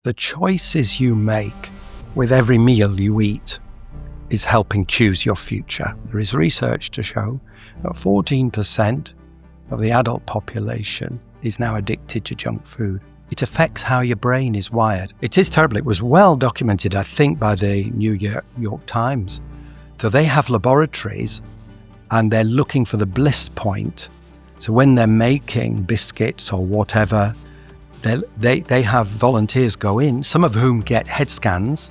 The choices you make with every meal you eat is helping choose your future. There is research to show that 14% of the adult population is now addicted to junk food. It affects how your brain is wired. It is terrible. It was well documented, I think, by the New York Times. So they have laboratories and they're looking for the bliss point. So when they're making biscuits or whatever, they have volunteers go in, some of whom get head scans,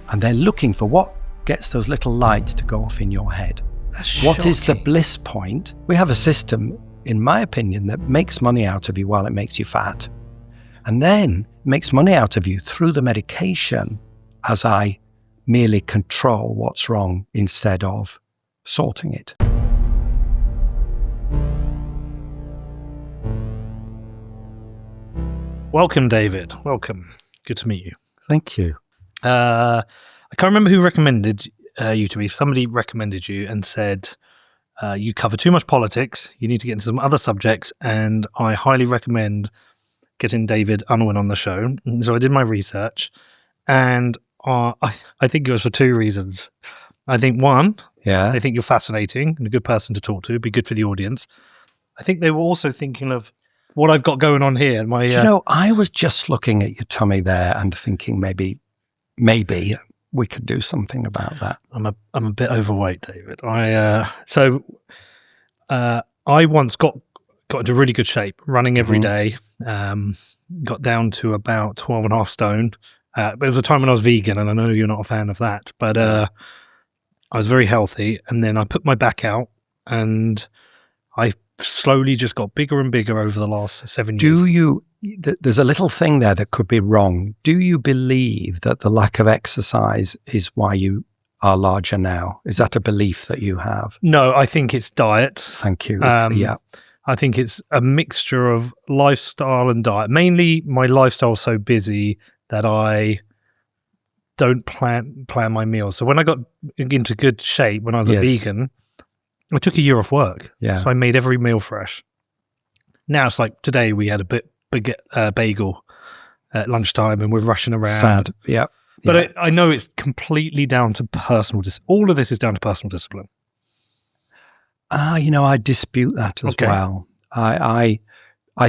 and they're looking for what gets those little lights to go off in your head. That's what shocking. is the bliss point? We have a system, in my opinion, that makes money out of you while it makes you fat, and then makes money out of you through the medication as I merely control what's wrong instead of sorting it. Welcome, David. Welcome. Good to meet you. Thank you. I can't remember who recommended you to me. Somebody recommended you and said you cover too much politics. You need to get into some other subjects, and I highly recommend getting David Unwin on the show. And so I did my research, and I think it was for two reasons. I think one, I think you're fascinating and a good person to talk to. Be good for the audience. I think they were also thinking of what I've got going on here. I was just looking at your tummy there and thinking maybe we could do something about that. I'm a bit overweight, David. I once got into really good shape, running every day. Got down to about 12 and a half stone. But it was a time when I was vegan, and I know you're not a fan of that, but I was very healthy. And then I put my back out, and I slowly just got bigger and bigger over the last 7 years. There's a little thing there that could be wrong. Do you believe that the lack of exercise is why you are larger now? Is that a belief that you have? No, I think it's diet. Thank you. I think it's a mixture of lifestyle and diet. Mainly my lifestyle is so busy that I don't plan my meals. So when I got into good shape, when I was a vegan, I took a year off work. So I made every meal fresh. Now it's like today we had a big bagel at lunchtime and we're rushing around. Sad. Yeah. But I know it's completely down to personal discipline. All of this is down to personal discipline. I dispute that as well. I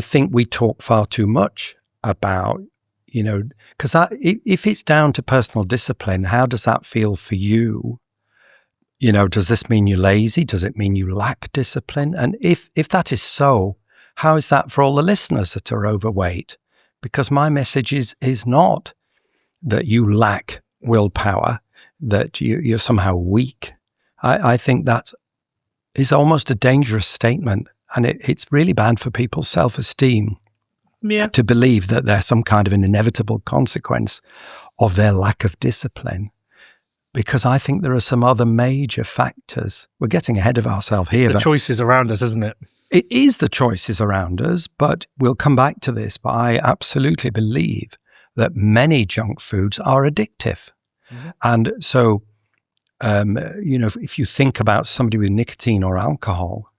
think we talk far too much about, because if it's down to personal discipline, how does that feel for you? Does this mean you're lazy? Does it mean you lack discipline? And if that is so, how is that for all the listeners that are overweight? Because my message is not that you lack willpower, that you're somehow weak. I think that is almost a dangerous statement, and it's really bad for people's self-esteem to believe that there's some kind of an inevitable consequence of their lack of discipline. Because I think there are some other major factors. We're getting ahead of ourselves here. It's the choices around us, isn't it? It is the choices around us, but we'll come back to this. But I absolutely believe that many junk foods are addictive. Mm-hmm. And so, if you think about somebody with nicotine or alcohol,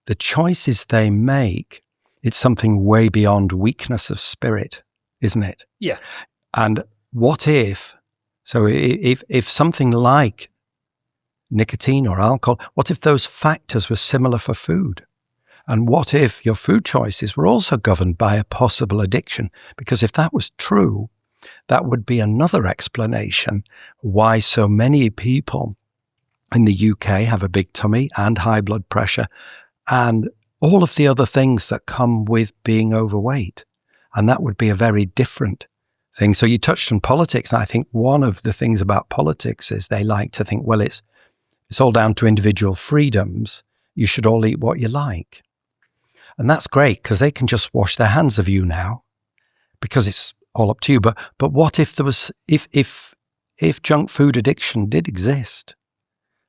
the choices they make, it's something way beyond weakness of spirit, isn't it? Yeah. And what if... So if something like nicotine or alcohol, what if those factors were similar for food? And what if your food choices were also governed by a possible addiction? Because if that was true, that would be another explanation why so many people in the UK have a big tummy and high blood pressure and all of the other things that come with being overweight. And that would be a very different thing. So you touched on politics, and I think one of the things about politics is they like to think, well, it's all down to individual freedoms. You should all eat what you like. And that's great because they can just wash their hands of you now because it's all up to you. But what if there was, if junk food addiction did exist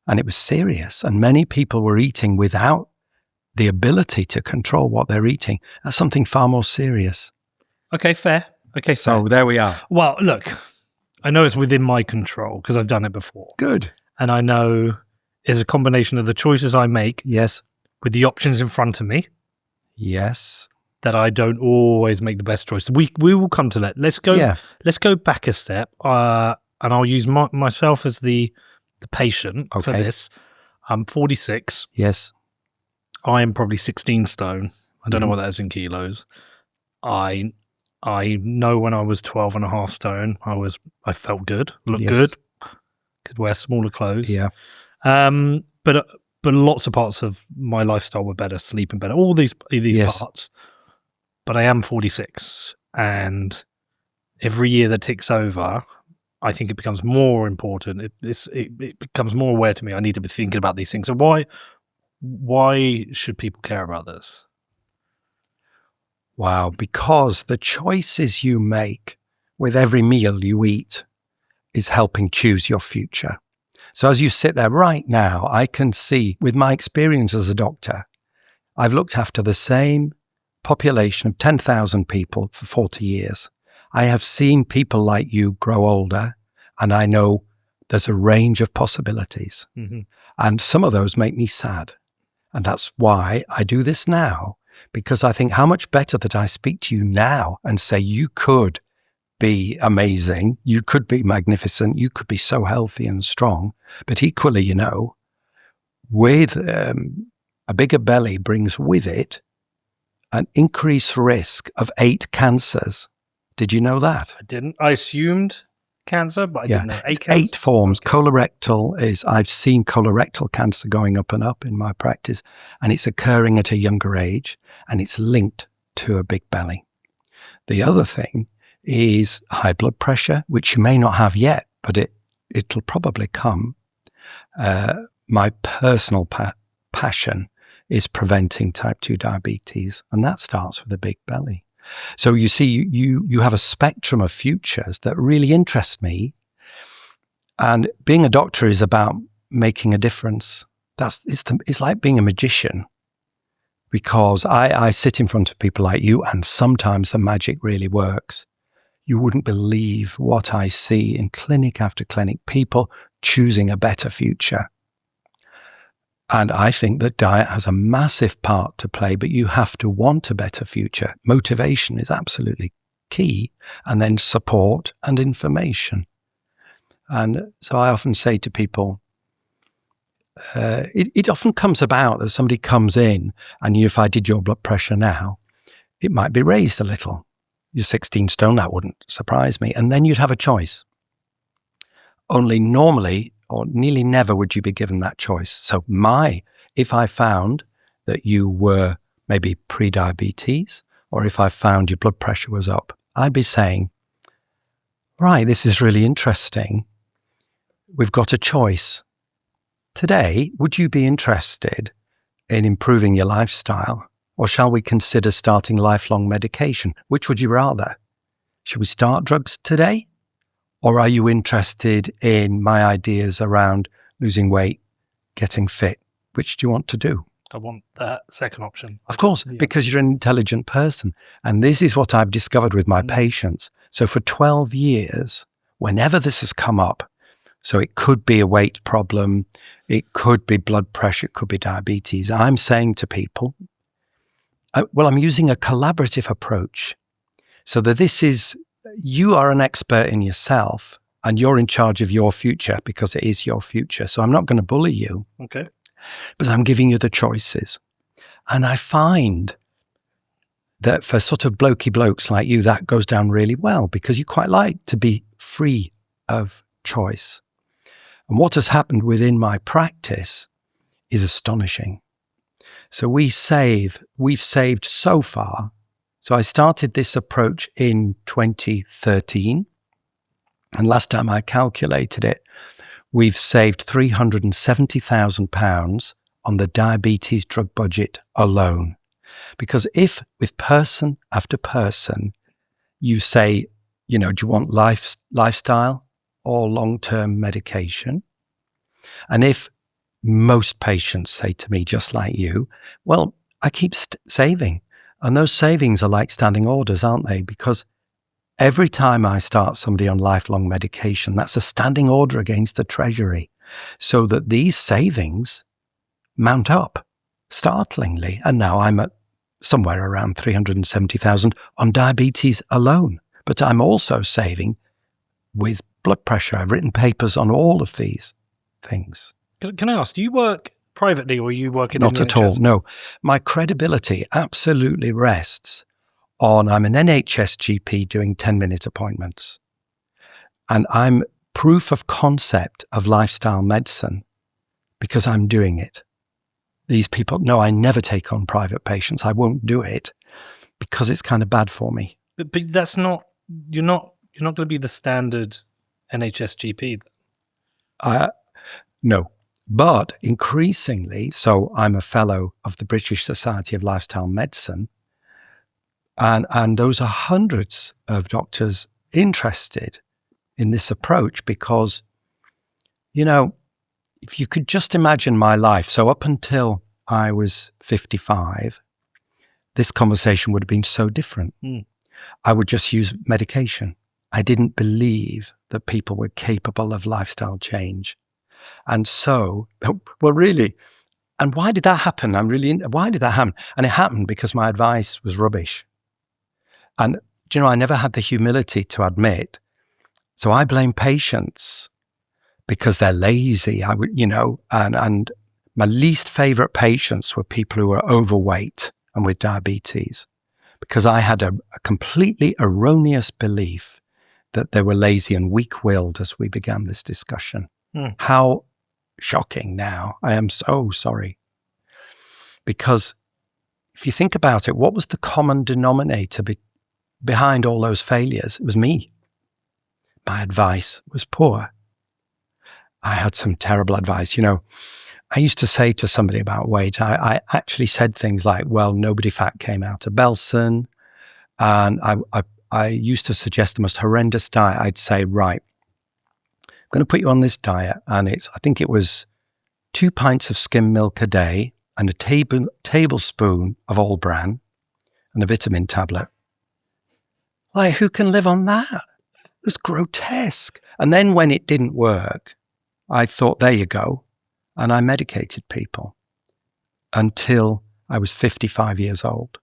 and it was serious and many people were eating without the ability to control what they're eating? That's something far more serious. Okay, fair. Okay, so there we are. Well, look, I know it's within my control because I've done it before. Good. And I know it's a combination of the choices I make. Yes. With the options in front of me. Yes. that I don't always make the best choice. We will come to that. Let's go back a step, and I'll use myself as the patient for this. I'm 46. Yes. I am probably 16 stone. I don't know what that is in kilos. I know when I was 12 and a half stone, I felt good, looked good, could wear smaller clothes. Yeah. But lots of parts of my lifestyle were better, sleeping better, all these parts. But I am 46, and every year that ticks over, I think it becomes more important. It becomes more aware to me. I need to be thinking about these things. So why should people care about this? Wow, because the choices you make with every meal you eat is helping choose your future. So as you sit there right now, I can see with my experience as a doctor, I've looked after the same population of 10,000 people for 40 years. I have seen people like you grow older, and I know there's a range of possibilities. Mm-hmm. And some of those make me sad. And that's why I do this now, because I think how much better that I speak to you now and say you could be amazing, you could be magnificent, you could be so healthy and strong. But equally, with a bigger belly brings with it an increased risk of 8 cancers. Did you know that? I didn't. I assumed cancer, but I didn't know. 8 forms. Okay. Colorectal I've seen colorectal cancer going up and up in my practice, and it's occurring at a younger age, and it's linked to a big belly. The other thing is high blood pressure, which you may not have yet, but it'll probably come. My personal passion is preventing type 2 diabetes, and that starts with a big belly. So you see, you have a spectrum of futures that really interest me. And being a doctor is about making a difference. It's like being a magician, because I sit in front of people like you, and sometimes the magic really works. You wouldn't believe what I see in clinic after clinic, people choosing a better future. And I think that diet has a massive part to play, but you have to want a better future. Motivation is absolutely key, and then support and information. And so I often say to people, it often comes about that somebody comes in, and if I did your blood pressure now, it might be raised a little. You're 16 stone, that wouldn't surprise me. And then you'd have a choice. Only normally, or nearly never, would you be given that choice. So if I found that you were maybe pre-diabetes, or if I found your blood pressure was up, I'd be saying, right, this is really interesting. We've got a choice. Today, would you be interested in improving your lifestyle, or shall we consider starting lifelong medication? Which would you rather? Should we start drugs today? Or are you interested in my ideas around losing weight, getting fit? Which do you want to do? I want that second option. Of course, because you're an intelligent person. And this is what I've discovered with my patients. So for 12 years, whenever this has come up, so it could be a weight problem, it could be blood pressure, it could be diabetes, I'm saying to people, I'm using a collaborative approach, so that you are an expert in yourself, and you're in charge of your future, because it is your future. So I'm not going to bully you. Okay. But I'm giving you the choices. And I find that for sort of blokey blokes like you, that goes down really well, because you quite like to be free of choice. And what has happened within my practice is astonishing. So we've saved so far. So I started this approach in 2013. And last time I calculated it, we've saved £370,000 on the diabetes drug budget alone. Because if with person after person, you say, do you want lifestyle or long-term medication? And if most patients say to me, just like you, well, I keep saving. And those savings are like standing orders, aren't they? Because every time I start somebody on lifelong medication, that's a standing order against the Treasury, so that these savings mount up startlingly. And now I'm at somewhere around 370,000 on diabetes alone. But I'm also saving with blood pressure. I've written papers on all of these things. Can I ask, do you work privately or are you working Not in the at all, NHS? no. My credibility absolutely rests on I'm an NHS GP doing 10-minute appointments. And I'm proof of concept of lifestyle medicine because I'm doing it. These people, no, I never take on private patients. I won't do it because it's kind of bad for me. But that's not, you're not going to be the standard NHS GP. No. But increasingly, so I'm a fellow of the British Society of Lifestyle Medicine, and those are hundreds of doctors interested in this approach because, you know, if you could just imagine my life, so up until I was 55, this conversation would have been so different. I would just use medication. I didn't believe that people were capable of lifestyle change. And so, well, really, and why did that happen? Why did that happen? And it happened because my advice was rubbish. And, you know, I never had the humility to admit. So I blame patients because they're lazy. And my least favorite patients were people who were overweight and with diabetes because I had a completely erroneous belief that they were lazy and weak-willed as we began this discussion. How shocking now. I am so sorry. Because if you think about it, what was the common denominator behind all those failures? It was me. My advice was poor. I had some terrible advice. You know, I used to say to somebody about weight, I actually said things like, well, nobody fat came out of Belson. And I used to suggest the most horrendous diet. I'd say, right, I'm going to put you on this diet. And I think it was 2 pints of skim milk a day and a tablespoon of all bran and a vitamin tablet. Like, who can live on that? It was grotesque. And then when it didn't work, I thought, there you go. And I medicated people until I was 55 years old.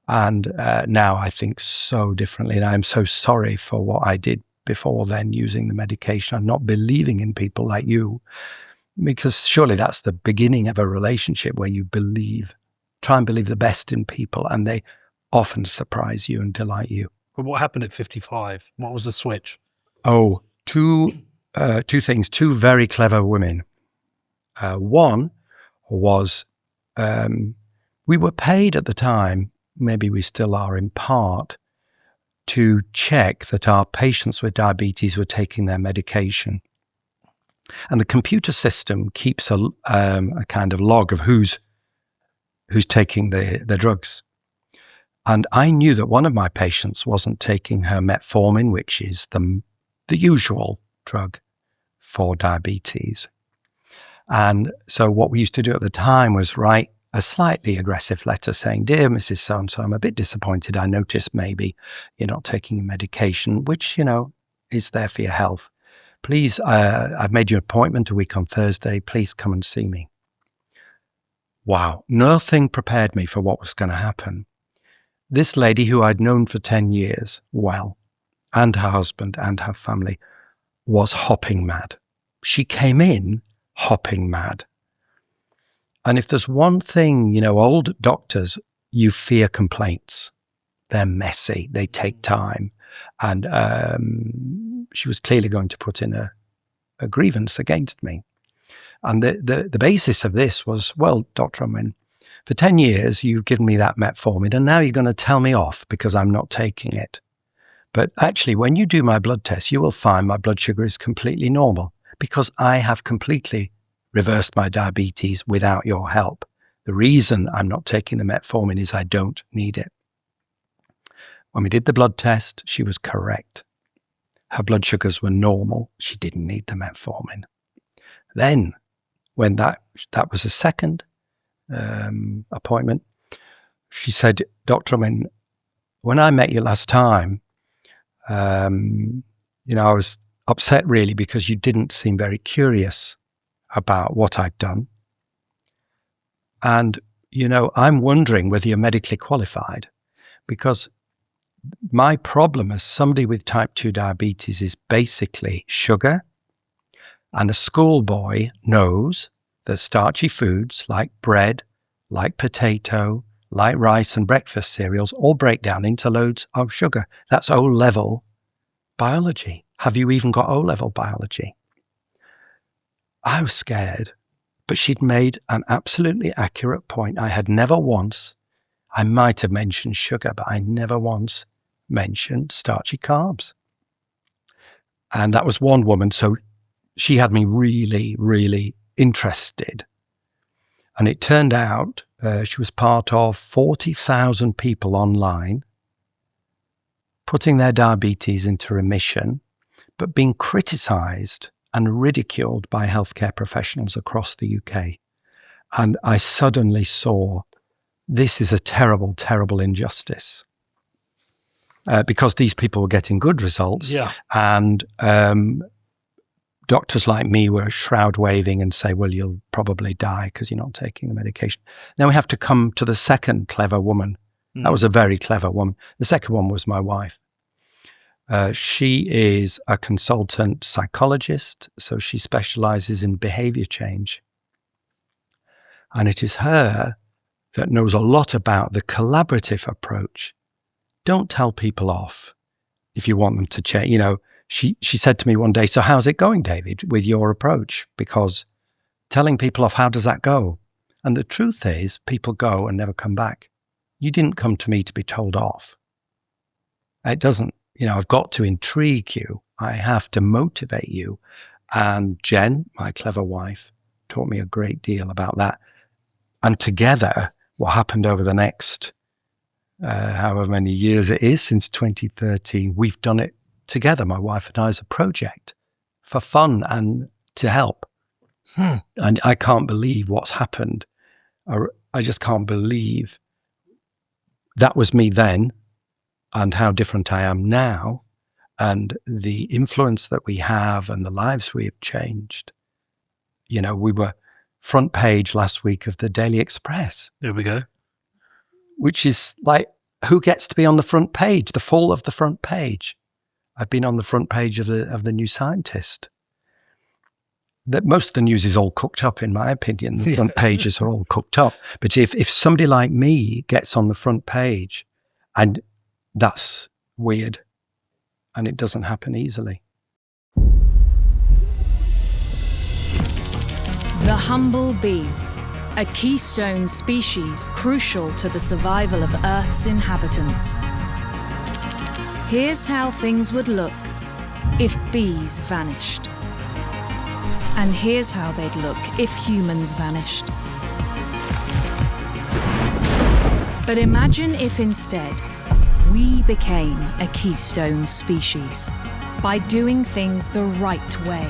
And now I think so differently. And I'm so sorry for what I did before then using the medication. I'm not believing in people like you, because surely that's the beginning of a relationship where you try and believe the best in people, and they often surprise you and delight you. But what happened at 55? What was the switch? Oh, two things, two very clever women. One was we were paid at the time, maybe we still are in part, to check that our patients with diabetes were taking their medication. And the computer system keeps a kind of log of who's taking the drugs. And I knew that one of my patients wasn't taking her metformin, which is the usual drug for diabetes. And so what we used to do at the time was write a slightly aggressive letter saying, "Dear Mrs. So-and-so, I'm a bit disappointed. I noticed maybe you're not taking your medication, which, you know, is there for your health. Please, I've made you an appointment a week on Thursday. Please come and see me." Wow. Nothing prepared me for what was going to happen. This lady who I'd known for 10 years well, and her husband and her family, was hopping mad. She came in hopping mad. And if there's one thing, you know, old doctors, you fear complaints. They're messy. They take time. And she was clearly going to put in a grievance against me. And the basis of this was, well, Dr. Unwin, for 10 years, you've given me that metformin, and now you're going to tell me off because I'm not taking it. But actually, when you do my blood test, you will find my blood sugar is completely normal because I have completely reversed my diabetes without your help. The reason I'm not taking the metformin is I don't need it. When we did the blood test, she was correct. Her blood sugars were normal. She didn't need the metformin. Then, when that was a second appointment, she said, "Dr. Unwin, when I met you last time, you know, I was upset really because you didn't seem very curious about what I'd done. And I'm wondering whether you're medically qualified, because my problem as somebody with type 2 diabetes is basically sugar. And a schoolboy knows that starchy foods like bread, like potato, like rice and breakfast cereals all break down into loads of sugar. That's O-level biology. Have you even got O-level biology? I was scared, but she'd made an absolutely accurate point. I might have mentioned sugar, but I never once mentioned starchy carbs. And that was one woman. So she had me really, really interested. And it turned out she was part of 40,000 people online putting their diabetes into remission, but being criticized and ridiculed by healthcare professionals across the UK. And I suddenly saw this is a terrible, terrible injustice. Because these people were getting good results. Yeah. And doctors like me were shroud waving and say, well, you'll probably die because you're not taking the medication. Then we have to come to the second clever woman. That was a very clever woman. The second one was my wife. She is a consultant psychologist, so she specializes in behavior change. And it is her that knows a lot about the collaborative approach. Don't tell people off if you want them to change. She said to me one day, so how's it going, David, with your approach? Because telling people off, how does that go? And the truth is, people go and never come back. You didn't come to me to be told off. It doesn't, I've got to intrigue you. I have to motivate you. And Jen, my clever wife, taught me a great deal about that. And together, what happened over the next however many years it is, since 2013, we've done it together, my wife and I, as a project for fun and to help. And I can't believe what's happened. I just can't believe that was me then and how different I am now and the influence that we have and the lives we have changed. We were front page last week of the Daily Express. There we go. Which is like, who gets to be on the front page, the full of the front page? I've been on the front page of the New Scientist. That most of the news is all cooked up, in my opinion. The front pages are all cooked up. But if somebody like me gets on the front page, and that's weird, and it doesn't happen easily. The humble bee, a keystone species crucial to the survival of Earth's inhabitants. Here's how things would look if bees vanished. And here's how they'd look if humans vanished. But imagine if instead we became a keystone species by doing things the right way,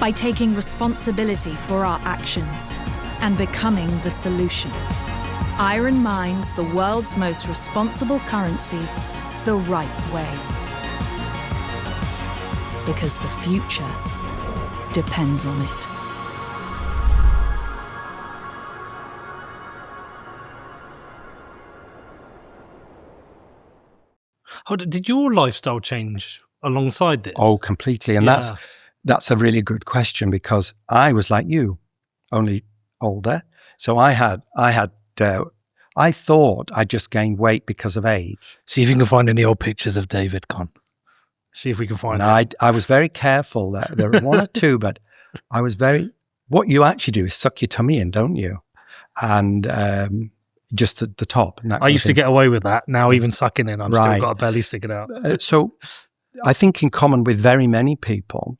by taking responsibility for our actions and becoming the solution. Iron mines the world's most responsible currency the right way. Because the future depends on it. Did your lifestyle change alongside this? Oh, completely. And that's a really good question, because I was like you, only older. So I thought I just gained weight because of age. See if you can find any old pictures of David, Con. See if we can find it. I was very careful. There were one or two, but I was what you actually do is suck your tummy in, don't you? And just at the top. And I used to get away with that. Now even sucking in, I've still got a belly sticking out. So I think in common with very many people.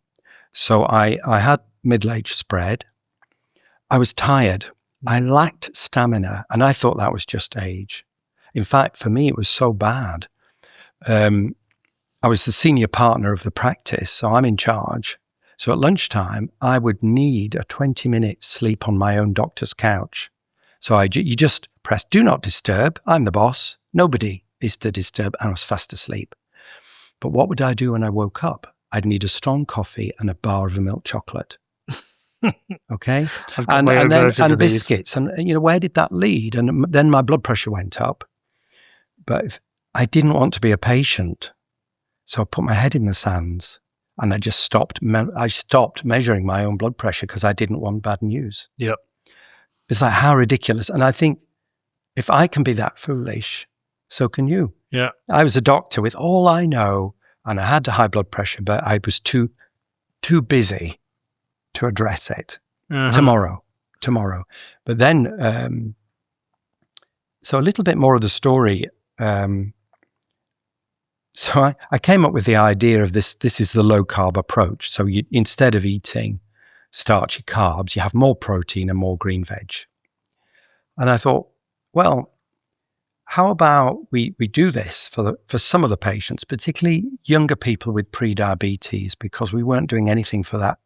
So I had middle-age spread. I was tired. I lacked stamina, and I thought that was just age. In fact, for me, it was so bad. I was the senior partner of the practice, so I'm in charge. So at lunchtime, I would need a 20-minute sleep on my own doctor's couch. So you just press do not disturb. I'm the boss. Nobody is to disturb. And I was fast asleep. But what would I do when I woke up? I'd need a strong coffee and a bar of milk chocolate. Okay. I've got my own version And of these. biscuits. And, where did that lead? And then my blood pressure went up. But I didn't want to be a patient. So I put my head in the sands and I just stopped. I stopped measuring my own blood pressure because I didn't want bad news. Yep. It's like, how ridiculous. And I think if I can be that foolish, so can you. Yeah. I was a doctor with all I know and I had high blood pressure, but I was too busy to address it. Tomorrow. But then, so a little bit more of the story. So I came up with the idea of this is the low carb approach. So instead of eating starchy carbs, you have more protein and more green veg. And I thought, well, how about we do this for some of the patients, particularly younger people with pre-diabetes, because we weren't doing anything for that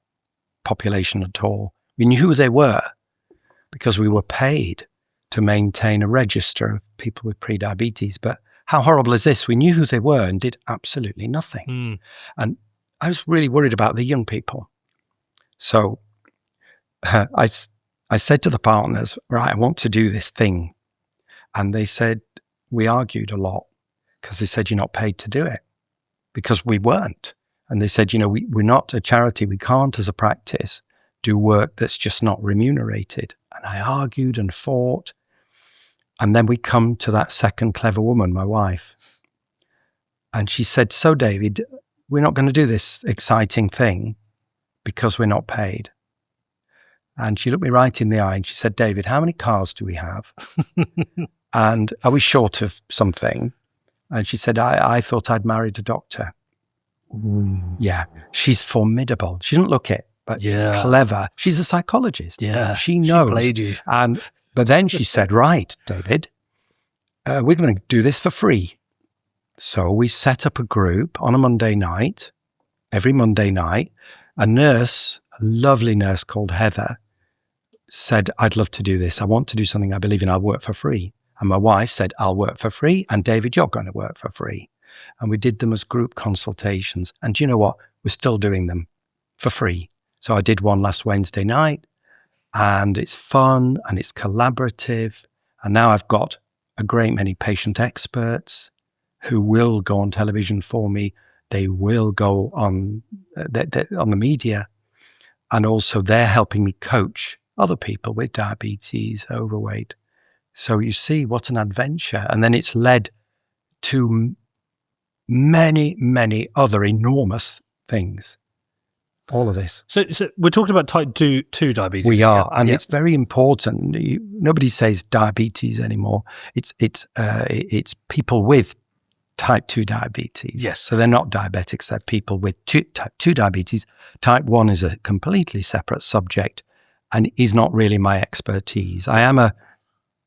population at all. We knew who they were because we were paid to maintain a register of people with pre-diabetes. But how horrible is this? We knew who they were and did absolutely nothing. And I was really worried about the young people. So I said to the partners, right, I want to do this thing. And they said, we argued a lot because they said, you're not paid to do it, because we weren't. And they said, we're not a charity. We can't, as a practice, do work that's just not remunerated. And I argued and fought. And then we come to that second clever woman, my wife. And she said, so David, we're not going to do this exciting thing because we're not paid. And she looked me right in the eye and she said, David, how many cars do we have? And are we short of something? And she said, I thought I'd married a doctor. Ooh. Yeah, she's formidable. She didn't look it, but she's clever. She's a psychologist. Yeah, she knows. She played you. But then she said, right, David, we're going to do this for free. So we set up a group on a Monday night, every Monday night. A nurse, a lovely nurse called Heather, said, I'd love to do this. I want to do something I believe in. I'll work for free. And my wife said, I'll work for free. And David, you're going to work for free. And we did them as group consultations. And do you know what? We're still doing them for free. So I did one last Wednesday night. And it's fun and it's collaborative. And now I've got a great many patient experts who will go on television for me. They will go on the media. And also they're helping me coach other people with diabetes, overweight. So you see what an adventure. And then it's led to many, many other enormous things. All of this. So we're talking about type 2 diabetes. We are, and it's very important. Nobody says diabetes anymore. It's people with type 2 diabetes. Yes. So they're not diabetics, they're people with type 2 diabetes. Type 1 is a completely separate subject and is not really my expertise.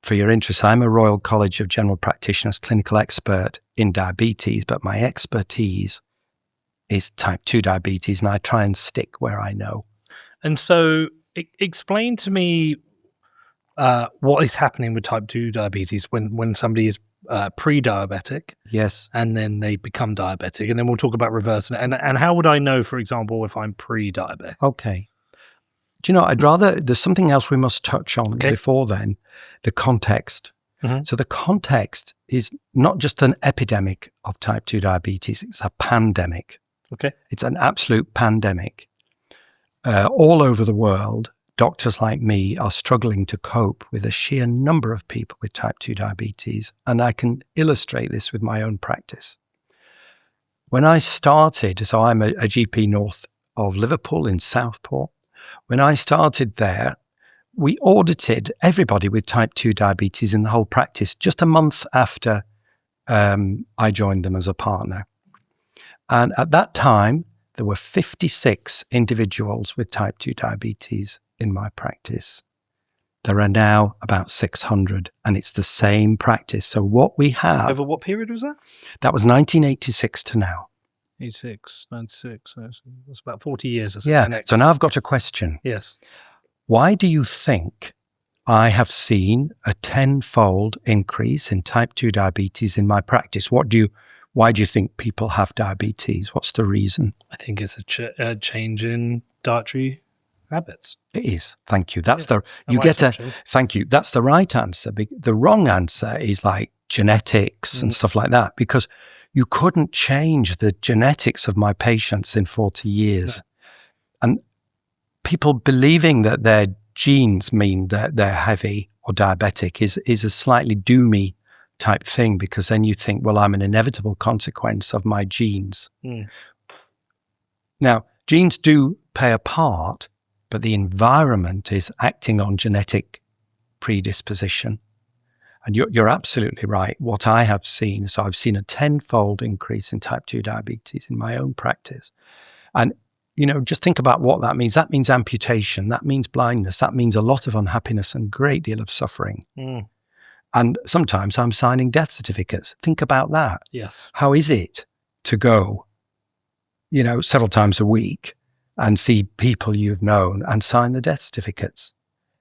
For your interest, I'm a Royal College of General Practitioners clinical expert in diabetes, but my expertise is type 2 diabetes, and I try and stick where I know. And so explain to me what is happening with type 2 diabetes when somebody is pre-diabetic. Yes. And then they become diabetic. And then we'll talk about reversing it. And how would I know, for example, if I'm pre-diabetic? Okay. Do you know, there's something else we must touch on before then, the context. Mm-hmm. So the context is not just an epidemic of type 2 diabetes, it's a pandemic. Okay. It's an absolute pandemic. All over the world, doctors like me are struggling to cope with the sheer number of people with type 2 diabetes. And I can illustrate this with my own practice. When I started, so I'm a GP north of Liverpool in Southport. When I started there, we audited everybody with type 2 diabetes in the whole practice just a month after I joined them as a partner. And at that time, there were 56 individuals with type 2 diabetes in my practice. There are now about 600, and it's the same practice. So what we have... Over what period was that? That was 1986 to now. 86, 96, that's about 40 years or so. Yeah, so now I've got a question. Yes. Why do you think I have seen a 10-fold increase in type 2 diabetes in my practice? Why do you think people have diabetes? What's the reason? I think it's a change in dietary habits. It is. Thank you. That's And you my get assumption. thank you. That's the right answer. The wrong answer is like genetics and stuff like that, because you couldn't change the genetics of my patients in 40 years. No. And people believing that their genes mean that they're heavy or diabetic is a slightly doomy type thing, because then you think, well, I'm an inevitable consequence of my genes. Now, genes do play a part, but the environment is acting on genetic predisposition. And you're absolutely right. What I have seen, so I've seen a 10-fold increase in type 2 diabetes in my own practice. And, just think about what that means. That means amputation. That means blindness. That means a lot of unhappiness and a great deal of suffering. And sometimes I'm signing death certificates. Think about that. Yes. How is it to go, several times a week and see people you've known and sign the death certificates?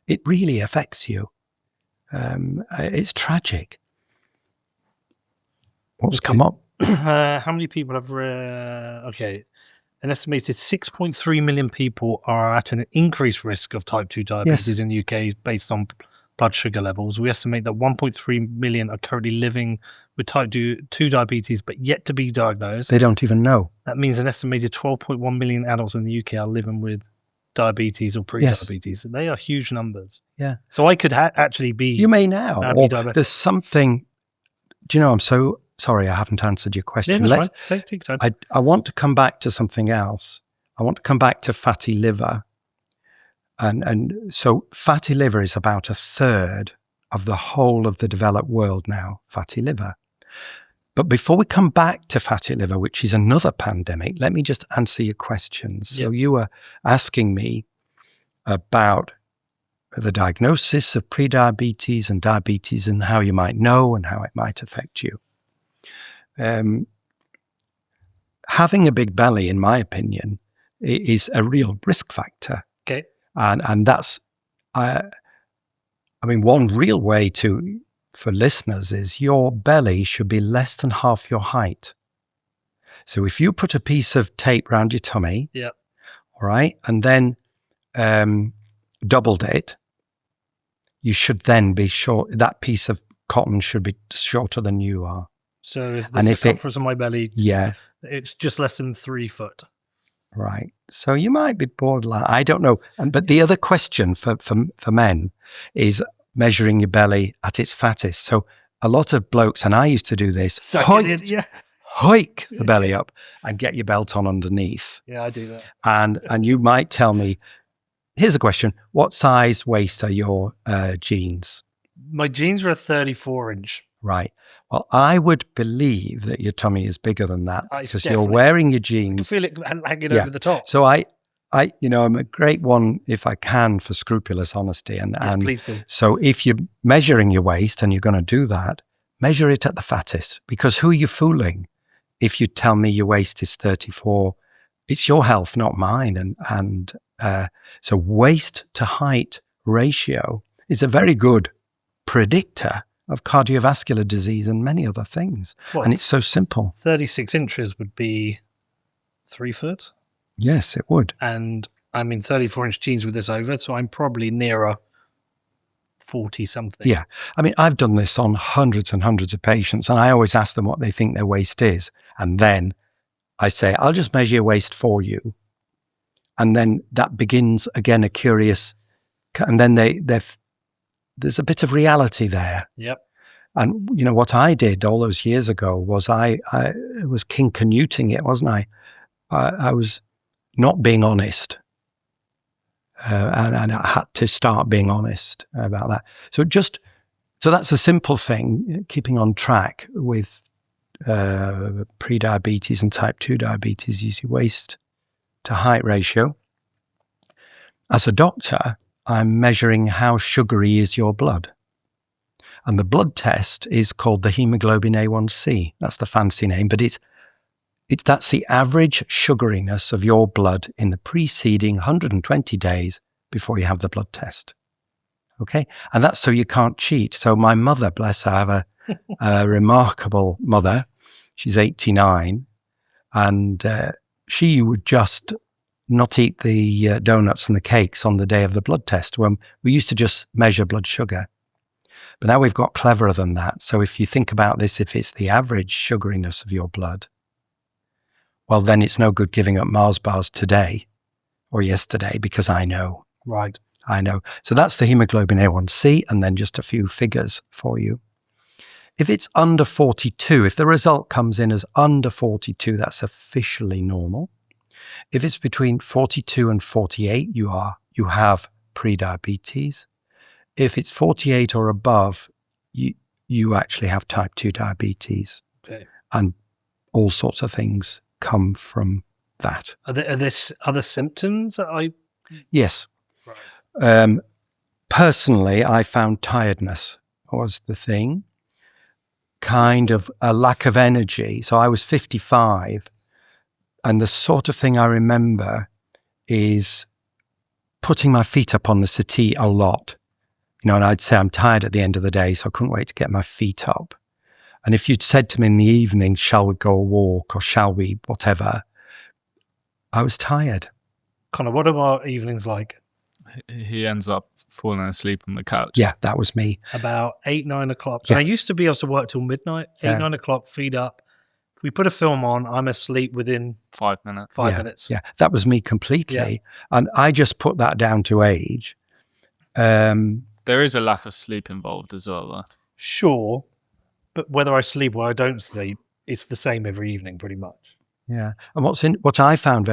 It really affects you. It's tragic. What's come up? How many people have... okay. An estimated 6.3 million people are at an increased risk of type 2 diabetes in the UK based on blood sugar levels. We estimate that 1.3 million are currently living with type 2 diabetes but yet to be diagnosed. They don't even know. That means an estimated 12.1 million adults in the UK are living with diabetes or pre-diabetes. They are huge numbers. Yeah. So I could actually be... You may now. Or there's something... Do you know, I'm so sorry I haven't answered your question. Yeah, that's fine. Take time. I want to come back to something else. I want to come back to fatty liver. And so fatty liver is about a third of the whole of the developed world now, fatty liver. But before we come back to fatty liver, which is another pandemic, let me just answer your questions. So you were asking me about the diagnosis of prediabetes and diabetes and how you might know and how it might affect you. Having a big belly, in my opinion, is a real risk factor. Okay. And that's, one real way for listeners is your belly should be less than half your height. So if you put a piece of tape around your tummy, all right, and then doubled it, you should then be short. That piece of cotton should be shorter than you are. So is the circumference of my belly? Yeah. It's just less than 3 foot. Right. So you might be borderline. I don't know. But the other question for men is measuring your belly at its fattest. So a lot of blokes, and I used to do this, hike the belly up and get your belt on underneath. Yeah, I do that. And you might tell me, here's a question. What size waist are your jeans? My jeans are a 34-inch. Right. Well, I would believe that your tummy is bigger than that because you're definitely. wearing your I jeans. feel it hanging over the top. So I'm a great one, if I can, for scrupulous honesty. And Please do. So if you're measuring your waist and you're going to do that, measure it at the fattest, because who are you fooling? If you tell me your waist is 34, it's your health, not mine. And so waist to height ratio is a very good predictor of cardiovascular disease and many other things. What? And it's so simple. 36 inches would be 3 foot. Yes, it would. And I'm in 34-inch jeans with this over, so I'm probably nearer 40-something. Yeah. I've done this on hundreds and hundreds of patients, and I always ask them what they think their waist is. And then I say, I'll just measure your waist for you. And then that begins, again, a curious... And then there's a bit of reality there. Yep. And, what I did all those years ago was I was King Canuting it, wasn't I? I was not being honest. And I had to start being honest about that. So that's a simple thing, keeping on track with pre-diabetes and type 2 diabetes, use your waist to height ratio. As a doctor, I'm measuring how sugary is your blood. And the blood test is called the hemoglobin A1C. That's the fancy name, but that's the average sugariness of your blood in the preceding 120 days before you have the blood test. Okay? And that's so you can't cheat. So my mother, bless her, I have a remarkable mother. She's 89. And she would just not eat the donuts and the cakes on the day of the blood test when we used to just measure blood sugar. But now we've got cleverer than that. So if you think about this, if it's the average sugariness of your blood, well, then it's no good giving up Mars bars today or yesterday because I know. Right. I know. So that's the hemoglobin A1C, and then just a few figures for you. If it's under 42, if the result comes in as under 42, that's officially normal. If it's between 42 and 48, you have prediabetes. If it's 48 or above, you actually have type 2 diabetes. Okay. And all sorts of things come from that. Are there other symptoms that Yes. Right. Personally, I found tiredness was the thing, kind of a lack of energy. So I was 55, and the sort of thing I remember is putting my feet up on the settee a lot. And I'd say I'm tired at the end of the day, so I couldn't wait to get my feet up. And if you'd said to me in the evening, shall we go a walk or shall we whatever, I was tired. Connor, what are our evenings like? He ends up falling asleep on the couch. Yeah, that was me. About 8, 9 o'clock. Yeah. And I used to be able to work till midnight, 8, 9 o'clock, feet up. If we put a film on, I'm asleep within 5 minutes. 5 minutes. Yeah, that was me completely. Yeah. And I just put that down to age. There is a lack of sleep involved as well, though. Sure. But whether I sleep or I don't sleep, it's the same every evening pretty much. Yeah. And what I found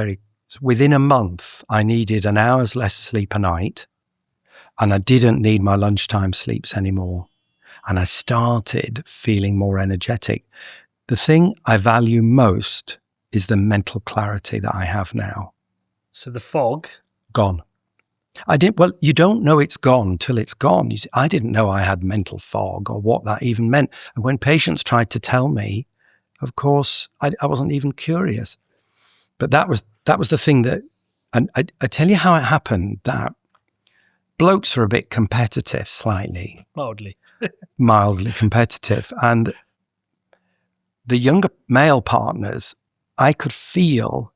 within a month, I needed an hour's less sleep a night, and I didn't need my lunchtime sleeps anymore. And I started feeling more energetic. The thing I value most is the mental clarity that I have now. So the fog? Gone. You don't know it's gone till it's gone. I didn't know I had mental fog or what that even meant. And when patients tried to tell me, of course, I wasn't even curious. But that was the thing that, and I tell you how it happened, that blokes are a bit competitive, slightly. Mildly competitive. And the younger male partners, I could feel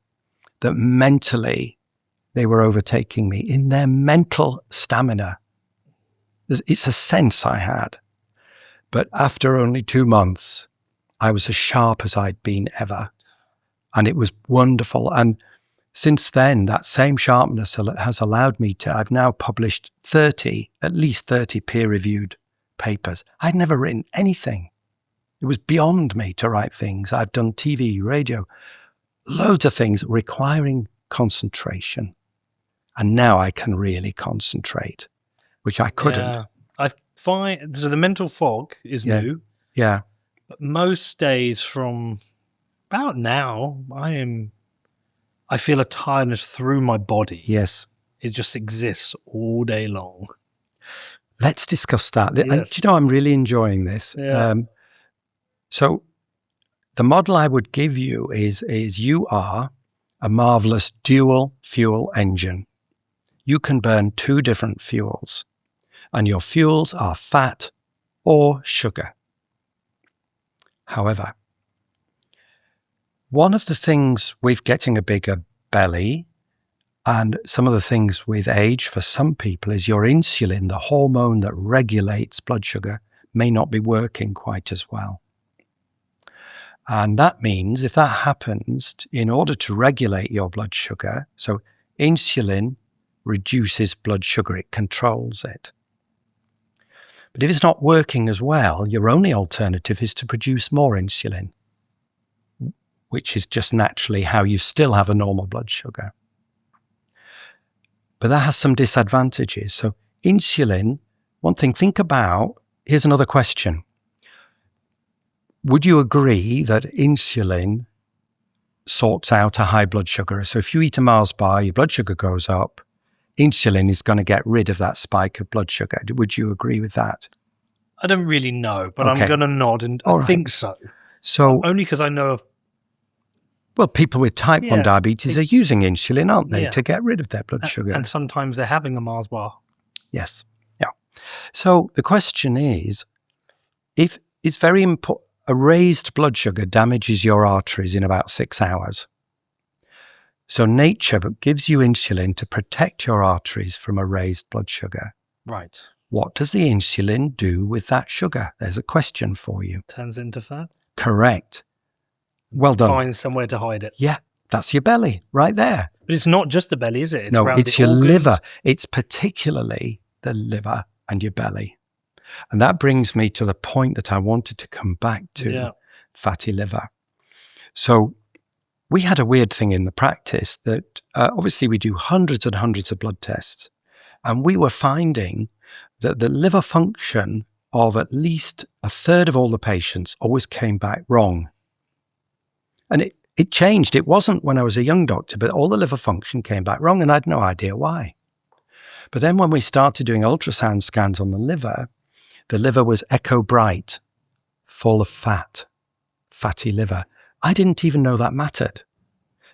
that mentally they were overtaking me in their mental stamina. It's a sense I had. But after only 2 months, I was as sharp as I'd been ever. And it was wonderful. And since then, that same sharpness has allowed me to, I've now published at least 30 peer-reviewed papers. I'd never written anything. It was beyond me to write things. I've done TV, radio, loads of things requiring concentration. And now I can really concentrate, which I couldn't. Yeah. I find, so the mental fog is new. Yeah. But most days from about now, I feel a tiredness through my body. Yes. It just exists all day long. Let's discuss that. Yes. And do you know, I'm really enjoying this. Yeah. So the model I would give you is you are a marvelous dual fuel engine. You can burn 2 different fuels, and your fuels are fat or sugar. However, one of the things with getting a bigger belly and some of the things with age for some people is your insulin, the hormone that regulates blood sugar, may not be working quite as well. And that means if that happens, in order to regulate your blood sugar, so insulin reduces blood sugar, it controls it. But if it's not working as well, your only alternative is to produce more insulin, which is just naturally how you still have a normal blood sugar. But that has some disadvantages. So insulin, one thing, think about, here's another question. Would you agree that insulin sorts out a high blood sugar? So if you eat a Mars bar, your blood sugar goes up, insulin is going to get rid of that spike of blood sugar. Would you agree with that? I don't really know, but Okay. I'm going to nod, and All I right. think so. So, Only because I know of, well, people with type 1 Yeah. diabetes are using insulin, aren't they, Yeah. to get rid of their blood sugar? and sometimes they're having a Mars bar. Yes. Yeah. So the question is, if it's very important, a raised blood sugar damages your arteries in about 6 hours. So nature gives you insulin to protect your arteries from a raised blood sugar. Right. What does the insulin do with that sugar? There's a question for you. Turns into fat. Correct. Well done. Find somewhere to hide it. Yeah, that's your belly right there. But it's not just the belly, is it? It's No, around it's the your organs. liver. It's particularly the liver and your belly. And that brings me to the point that I wanted to come back to, fatty liver. So we had a weird thing in the practice that obviously we do hundreds and hundreds of blood tests. And we were finding that the liver function of at least a third of all the patients always came back wrong. And it changed. It wasn't when I was a young doctor, but all the liver function came back wrong and I had no idea why. But then when we started doing ultrasound scans on the liver was echo bright, full of fat, fatty liver. I didn't even know that mattered.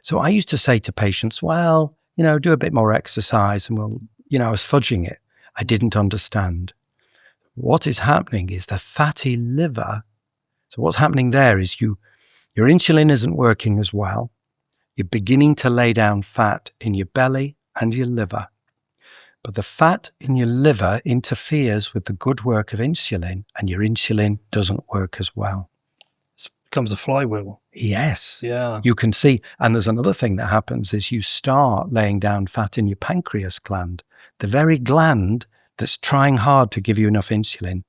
So I used to say to patients, well, do a bit more exercise and I was fudging it. I didn't understand. What is happening is the fatty liver. So what's happening there is your insulin isn't working as well. You're beginning to lay down fat in your belly and your liver. But the fat in your liver interferes with the good work of insulin, and your insulin doesn't work as well. It becomes a flywheel. Yes. Yeah. You can see, and there's another thing that happens is you start laying down fat in your pancreas gland, the very gland that's trying hard to give you enough insulin.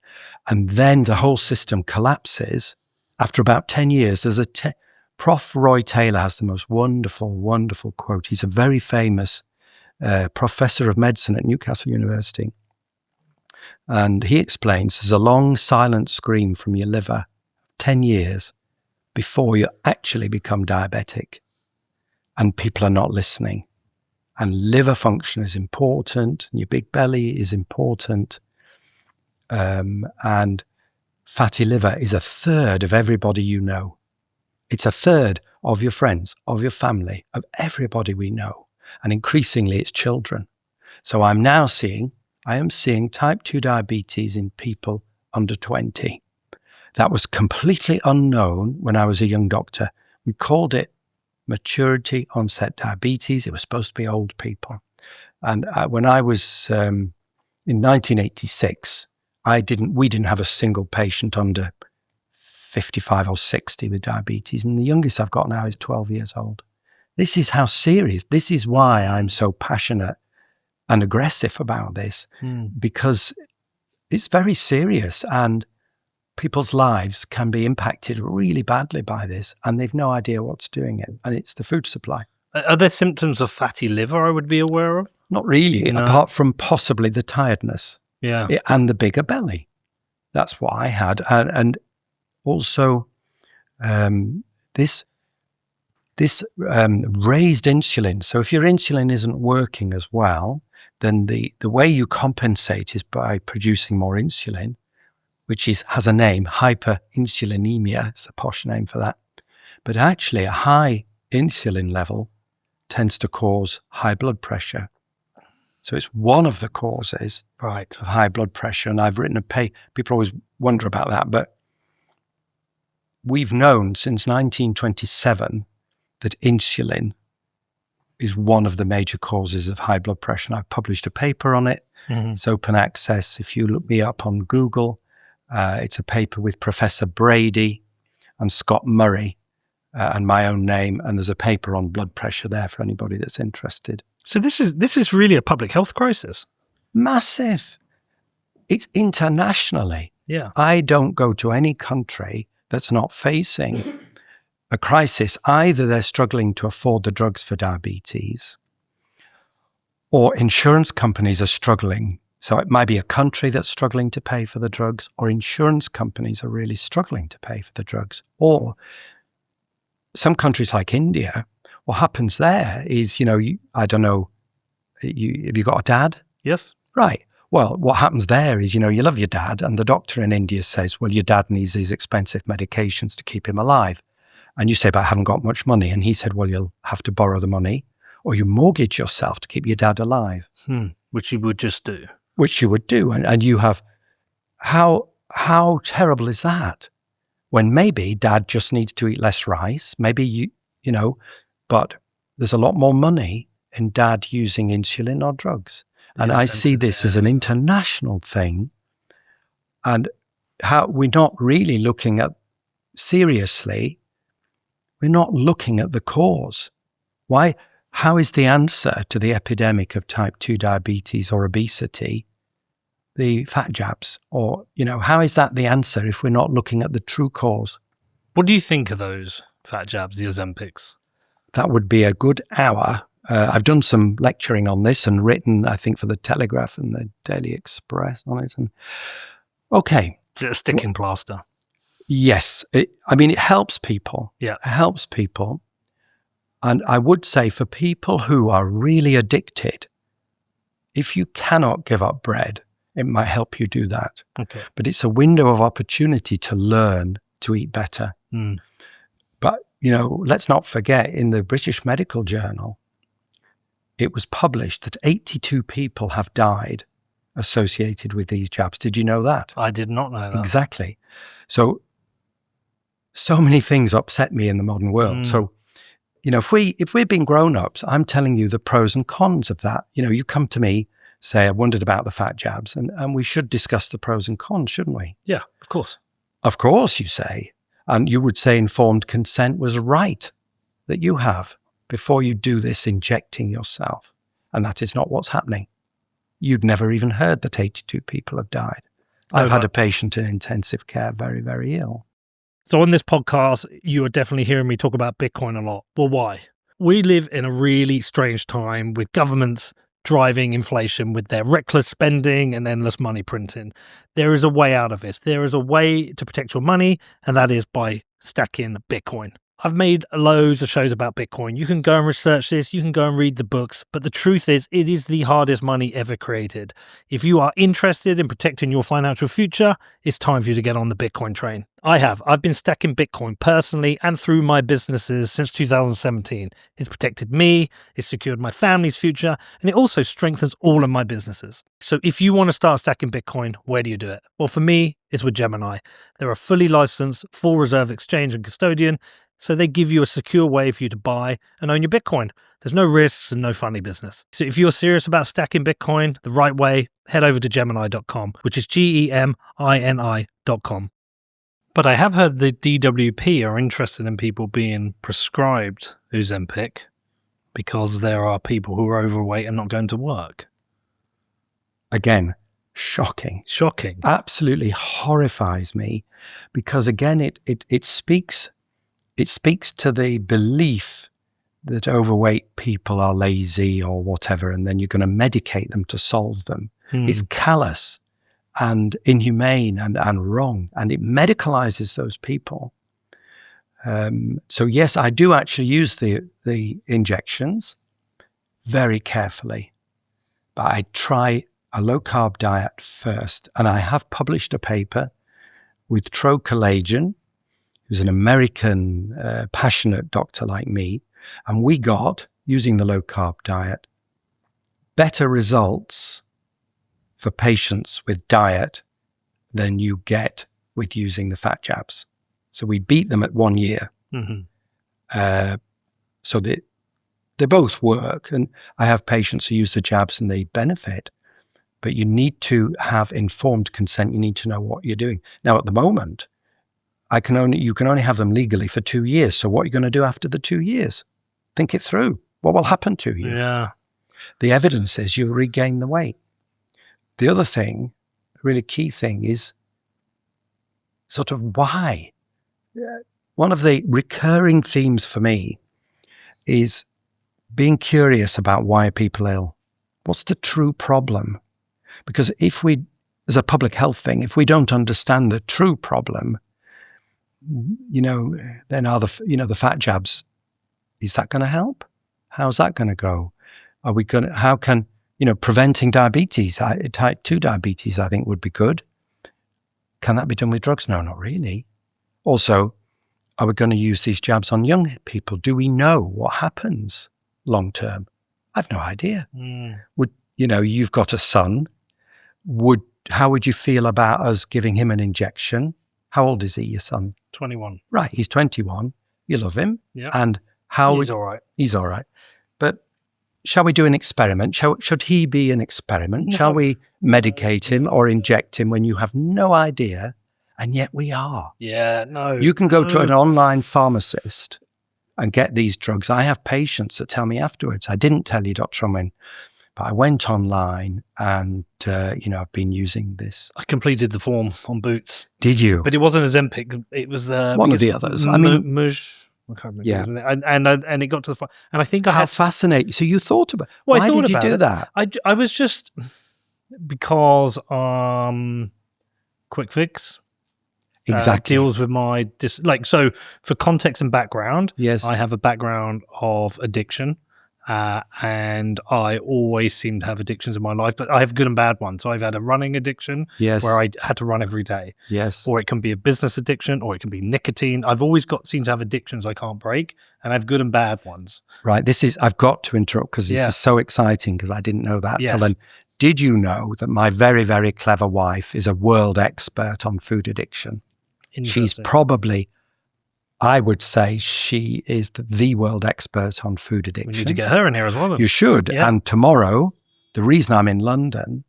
And then the whole system collapses. After about 10 years, there's Prof. Roy Taylor has the most wonderful, wonderful quote. He's a very famous professor of medicine at Newcastle University. And he explains there's a long silent scream from your liver, 10 years before you actually become diabetic. And people are not listening. And liver function is important, and your big belly is important. And fatty liver is a third of everybody you know. It's a third of your friends, of your family, of everybody we know. And increasingly it's children. So I am seeing type 2 diabetes in people under 20. That was completely unknown when I was a young doctor. We called it maturity onset diabetes. It was supposed to be old people. And when I was in 1986, we didn't have a single patient under 55 or 60 with diabetes. And the youngest I've got now is 12 years old. This is how serious. This is why I'm so passionate and aggressive about this, because it's very serious and people's lives can be impacted really badly by this, and they've no idea what's doing it. And it's the food supply. Are there symptoms of fatty liver I would be aware of? Not really, apart from possibly the tiredness. Yeah. And the bigger belly. That's what I had. And also this raised insulin. So if your insulin isn't working as well, then the way you compensate is by producing more insulin, which has a name, hyperinsulinemia. It's a posh name for that. But actually a high insulin level tends to cause high blood pressure. So it's one of the causes of high blood pressure. And I've written a paper. People always wonder about that, but we've known since 1927 that insulin is one of the major causes of high blood pressure. And I've published a paper on it. Mm-hmm. It's open access. If you look me up on Google, it's a paper with Professor Brady and Scott Murray and my own name. And there's a paper on blood pressure there for anybody that's interested. So this is really a public health crisis. Massive. It's internationally. Yeah. I don't go to any country that's not facing a crisis. Either they're struggling to afford the drugs for diabetes, or insurance companies are struggling. So it might be a country that's struggling to pay for the drugs, or insurance companies are really struggling to pay for the drugs. Or some countries like India, what happens there is, I don't know, have you got a dad? Yes. Right. Well, what happens there is, you love your dad, and the doctor in India says, well, your dad needs these expensive medications to keep him alive. And you say, but I haven't got much money. And he said, well, you'll have to borrow the money, or you mortgage yourself to keep your dad alive. Which you would just do. Which you would do. And you have, how terrible is that? When maybe dad just needs to eat less rice, maybe but there's a lot more money in dad using insulin or drugs. And I see this as an international thing. And how we're not really looking at, seriously, we're not looking at the cause. Why? How is the answer to the epidemic of type 2 diabetes or obesity the fat jabs? Or, how is that the answer if we're not looking at the true cause? What do you think of those fat jabs, the Ozempics? That would be a good hour. I've done some lecturing on this and written, I think, for the Telegraph and the Daily Express on it. And okay. Is it a sticking plaster? Yes. It helps people. Yeah. It helps people. And I would say for people who are really addicted, if you cannot give up bread, it might help you do that. Okay. But it's a window of opportunity to learn to eat better. Mm. But, let's not forget, in the British Medical Journal, it was published that 82 people have died associated with these jabs. Did you know that? I did not know that. Exactly. So many things upset me in the modern world. So, if we're being grown-ups, I'm telling you the pros and cons of that. You come to me, say, I wondered about the fat jabs, and we should discuss the pros and cons, shouldn't we? Yeah, of course. Of course, you say. And you would say informed consent was right that you have before you do this injecting yourself. And that is not what's happening. You'd never even heard that 82 people have died. I've had a patient in intensive care very, very ill. So on this podcast, you are definitely hearing me talk about Bitcoin a lot. Well, why? We live in a really strange time with governments driving inflation with their reckless spending and endless money printing. There is a way out of this. There is a way to protect your money, and that is by stacking Bitcoin. I've made loads of shows about Bitcoin. You can go and research this. You can go and read the books. But the truth is, it is the hardest money ever created. If you are interested in protecting your financial future, it's time for you to get on the Bitcoin train. I've been stacking Bitcoin personally and through my businesses since 2017. It's protected me, it's secured my family's future, and it also strengthens all of my businesses. So if you want to start stacking Bitcoin, where do you do it? Well, for me, it's with Gemini. They're a fully licensed, full reserve exchange and custodian, so they give you a secure way for you to buy and own your Bitcoin. There's no risks and no funny business. So if you're serious about stacking Bitcoin the right way, head over to Gemini.com, which is GEMINI.com. But I have heard the DWP are interested in people being prescribed Ozempic because there are people who are overweight and not going to work. Again, shocking. Shocking. Absolutely horrifies me because, again, it speaks to the belief that overweight people are lazy or whatever, and then you're going to medicate them to solve them. It's callous and inhumane and wrong, and it medicalizes those people. So yes, I do actually use the injections very carefully, but I try a low-carb diet first, and I have published a paper with Tro Kalayjian, who's an American passionate doctor like me, and we got, using the low-carb diet, better results for patients with diet than you get with using the fat jabs. So we beat them at 1 year. So they both work, and I have patients who use the jabs and they benefit, but you need to have informed consent. You need to know what you're doing. Now, at the moment, you can only have them legally for 2 years. So what are you going to do after the 2 years? Think it through. What will happen to you? Yeah. The evidence is you'll regain the weight. The other thing, really key thing, is sort of why. One of the recurring themes for me is being curious about why people are ill. What's the true problem? Because if we, as a public health thing, if we don't understand the true problem, then the fat jabs, is that going to help? How's that going to go? How can, preventing diabetes, type 2 diabetes, I think would be good. Can that be done with drugs? No, not really. Also, are we going to use these jabs on young people? Do we know what happens long term? I've no idea. You've got a son. How would you feel about us giving him an injection? How old is he, your son? 21. Right, he's 21. You love him. Yeah. And He's all right. He's all right. But shall we do an experiment? Should he be an experiment? No. Shall we medicate him or inject him when you have no idea? And yet we are. Yeah, no. You can go to an online pharmacist and get these drugs. I have patients that tell me afterwards, I didn't tell you, Dr. Unwin, but I went online and, I've been using this. I completed the form on Boots. Did you? But it wasn't Ozempic. It was one of the others. I can't remember. Yeah. And it got to the front. And I think I How had... fascinating. So you thought about Well, why I thought did you about do it. that? I was just... Because quick fix... Exactly. Deals with my... So for context and background, Yes. I have a background of addiction. And I always seem to have addictions in my life, but I have good and bad ones. So I've had a running addiction Yes. where I had to run every day. Yes. Or it can be a business addiction, or it can be nicotine. I've always seem to have addictions I can't break, and I have good and bad ones. Right. I've got to interrupt because this is so exciting because I didn't know that till then. Did you know that my very, very clever wife is a world expert on food addiction? She's probably, I would say she is the world expert on food addiction. We need to get her in here as well. Then. You should. Yeah. And tomorrow, the reason I'm in London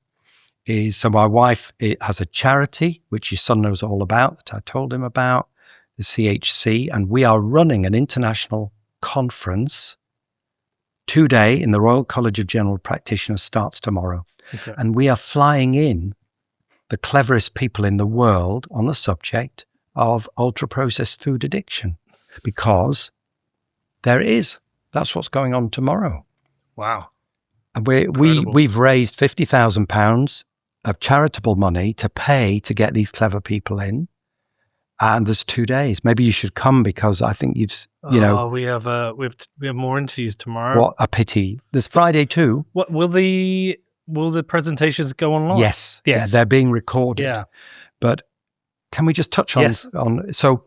is so my wife has a charity, which your son knows all about, that I told him about, the CHC, and we are running an international conference 2-day in the Royal College of General Practitioners, starts tomorrow. Okay. And we are flying in the cleverest people in the world on the subject of ultra-processed food addiction, because that's what's going on tomorrow. Wow. And we've raised £50,000 of charitable money to pay to get these clever people in. And there's 2 days. Maybe you should come because I think we have more interviews tomorrow. What a pity. There's Friday too. What will the presentations go online? Yes. Yeah, they're being recorded. Yeah. But can we just touch on so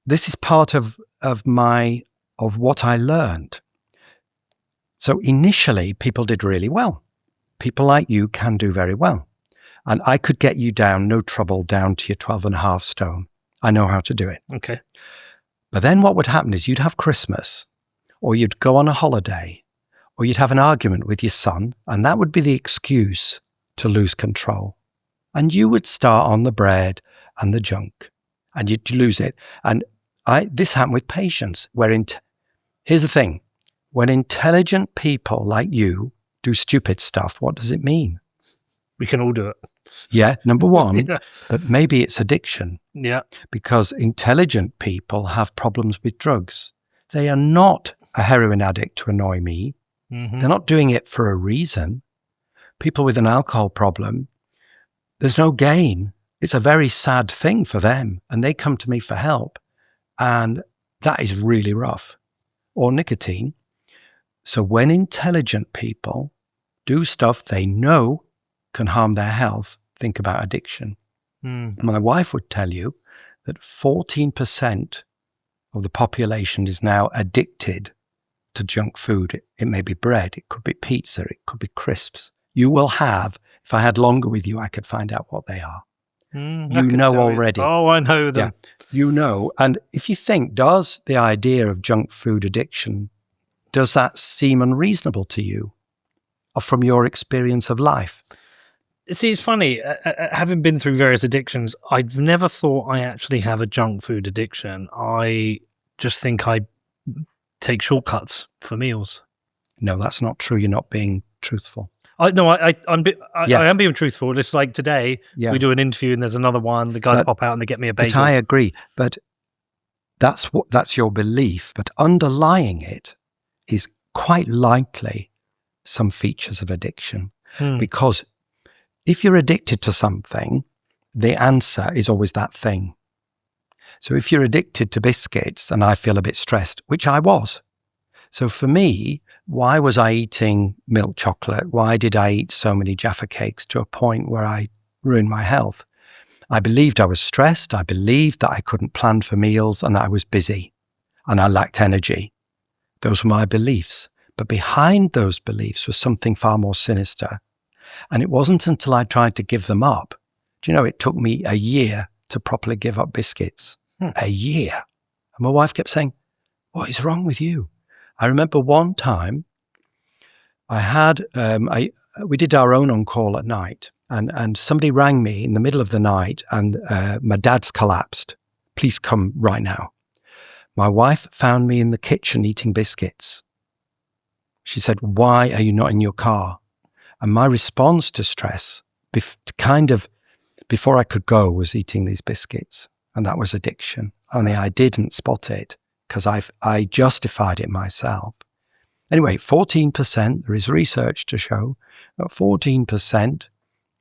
this is part of what I learned. So initially people did really well. People like you can do very well. And I could get you down, no trouble, down to your 12.5 stone. I know how to do it. Okay. But then what would happen is you'd have Christmas, or you'd go on a holiday, or you'd have an argument with your son, and that would be the excuse to lose control. And you would start on the bread and the junk, and you'd lose it. And this happened with patients, here's the thing, when intelligent people like you do stupid stuff, what does it mean? We can all do it. Yeah, number one, but maybe it's addiction. Yeah. Because intelligent people have problems with drugs. They are not a heroin addict to annoy me. Mm-hmm. They're not doing it for a reason. People with an alcohol problem, there's no gain. It's a very sad thing for them. And they come to me for help. And that is really rough. Or nicotine. So when intelligent people do stuff they know can harm their health, think about addiction. My wife would tell you that 14% of the population is now addicted to junk food. It may be bread, it could be pizza, it could be crisps. You will have, if I had longer with you, I could find out what they are. You know already. Oh, I know them. Yeah, you know. And if you think, does the idea of junk food addiction, does that seem unreasonable to you or from your experience of life? See, it's funny, having been through various addictions, I've never thought I actually have a junk food addiction. I just think I take shortcuts for meals. No, that's not true. You're not being truthful. I am being truthful. It's like today, we do an interview and there's another one. The guys pop out and they get me a bagel. But I agree. But that's your belief. But underlying it is quite likely some features of addiction. Because if you're addicted to something, the answer is always that thing. So if you're addicted to biscuits and I feel a bit stressed, which I was. So for me, why was I eating milk chocolate? Why did I eat so many Jaffa cakes to a point where I ruined my health? I believed I was stressed. I believed that I couldn't plan for meals and that I was busy and I lacked energy. Those were my beliefs. But behind those beliefs was something far more sinister. And it wasn't until I tried to give them up. Do you know, it took me a year to properly give up biscuits. A year. And my wife kept saying, what is wrong with you? I remember one time I had, we did our own on-call at night, and somebody rang me in the middle of the night, and my dad's collapsed. Please come right now. My wife found me in the kitchen eating biscuits. She said, why are you not in your car? And my response to stress, before I could go, was eating these biscuits. And that was addiction. Only I didn't spot it because I justified it myself. Anyway, 14%, there is research to show that 14%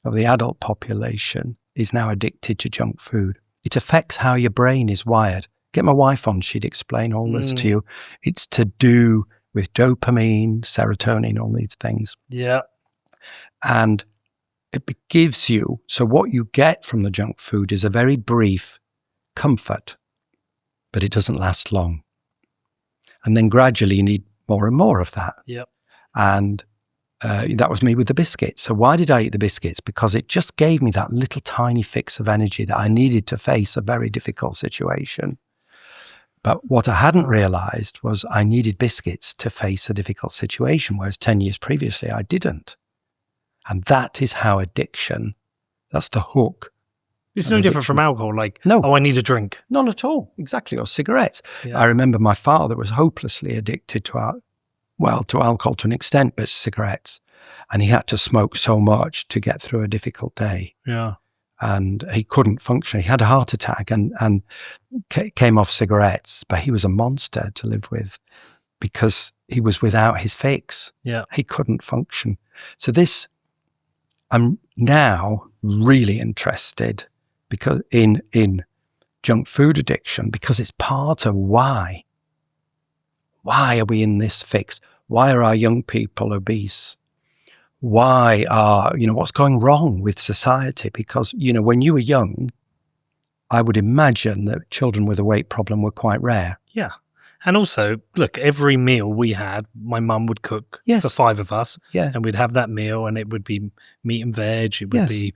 of the adult population is now addicted to junk food. It affects how your brain is wired. Get my wife on, she'd explain all this to you. It's to do with dopamine, serotonin, all these things. Yeah. And it gives you, so what you get from the junk food is a very brief comfort, but it doesn't last long. And then gradually you need more and more of that. Yep. And that was me with the biscuits. So why did I eat the biscuits? Because it just gave me that little tiny fix of energy that I needed to face a very difficult situation. But what I hadn't realized was I needed biscuits to face a difficult situation, whereas 10 years previously I didn't. And that is how addiction, that's the hook. It's no different from alcohol, like, no. Oh, I need a drink. Not at all, exactly, or cigarettes. Yeah. I remember my father was hopelessly addicted to alcohol to an extent, but cigarettes. And he had to smoke so much to get through a difficult day. Yeah. And he couldn't function. He had a heart attack and came off cigarettes, but he was a monster to live with because he was without his fix. Yeah. He couldn't function. So I'm now really interested because in junk food addiction, because it's part of why. Why are we in this fix? Why are our young people obese? Why are, what's going wrong with society? Because, when you were young, I would imagine that children with a weight problem were quite rare. Yeah. And also, look, every meal we had, my mum would cook for 5 of us. Yeah. And we'd have that meal and it would be meat and veg. It would be,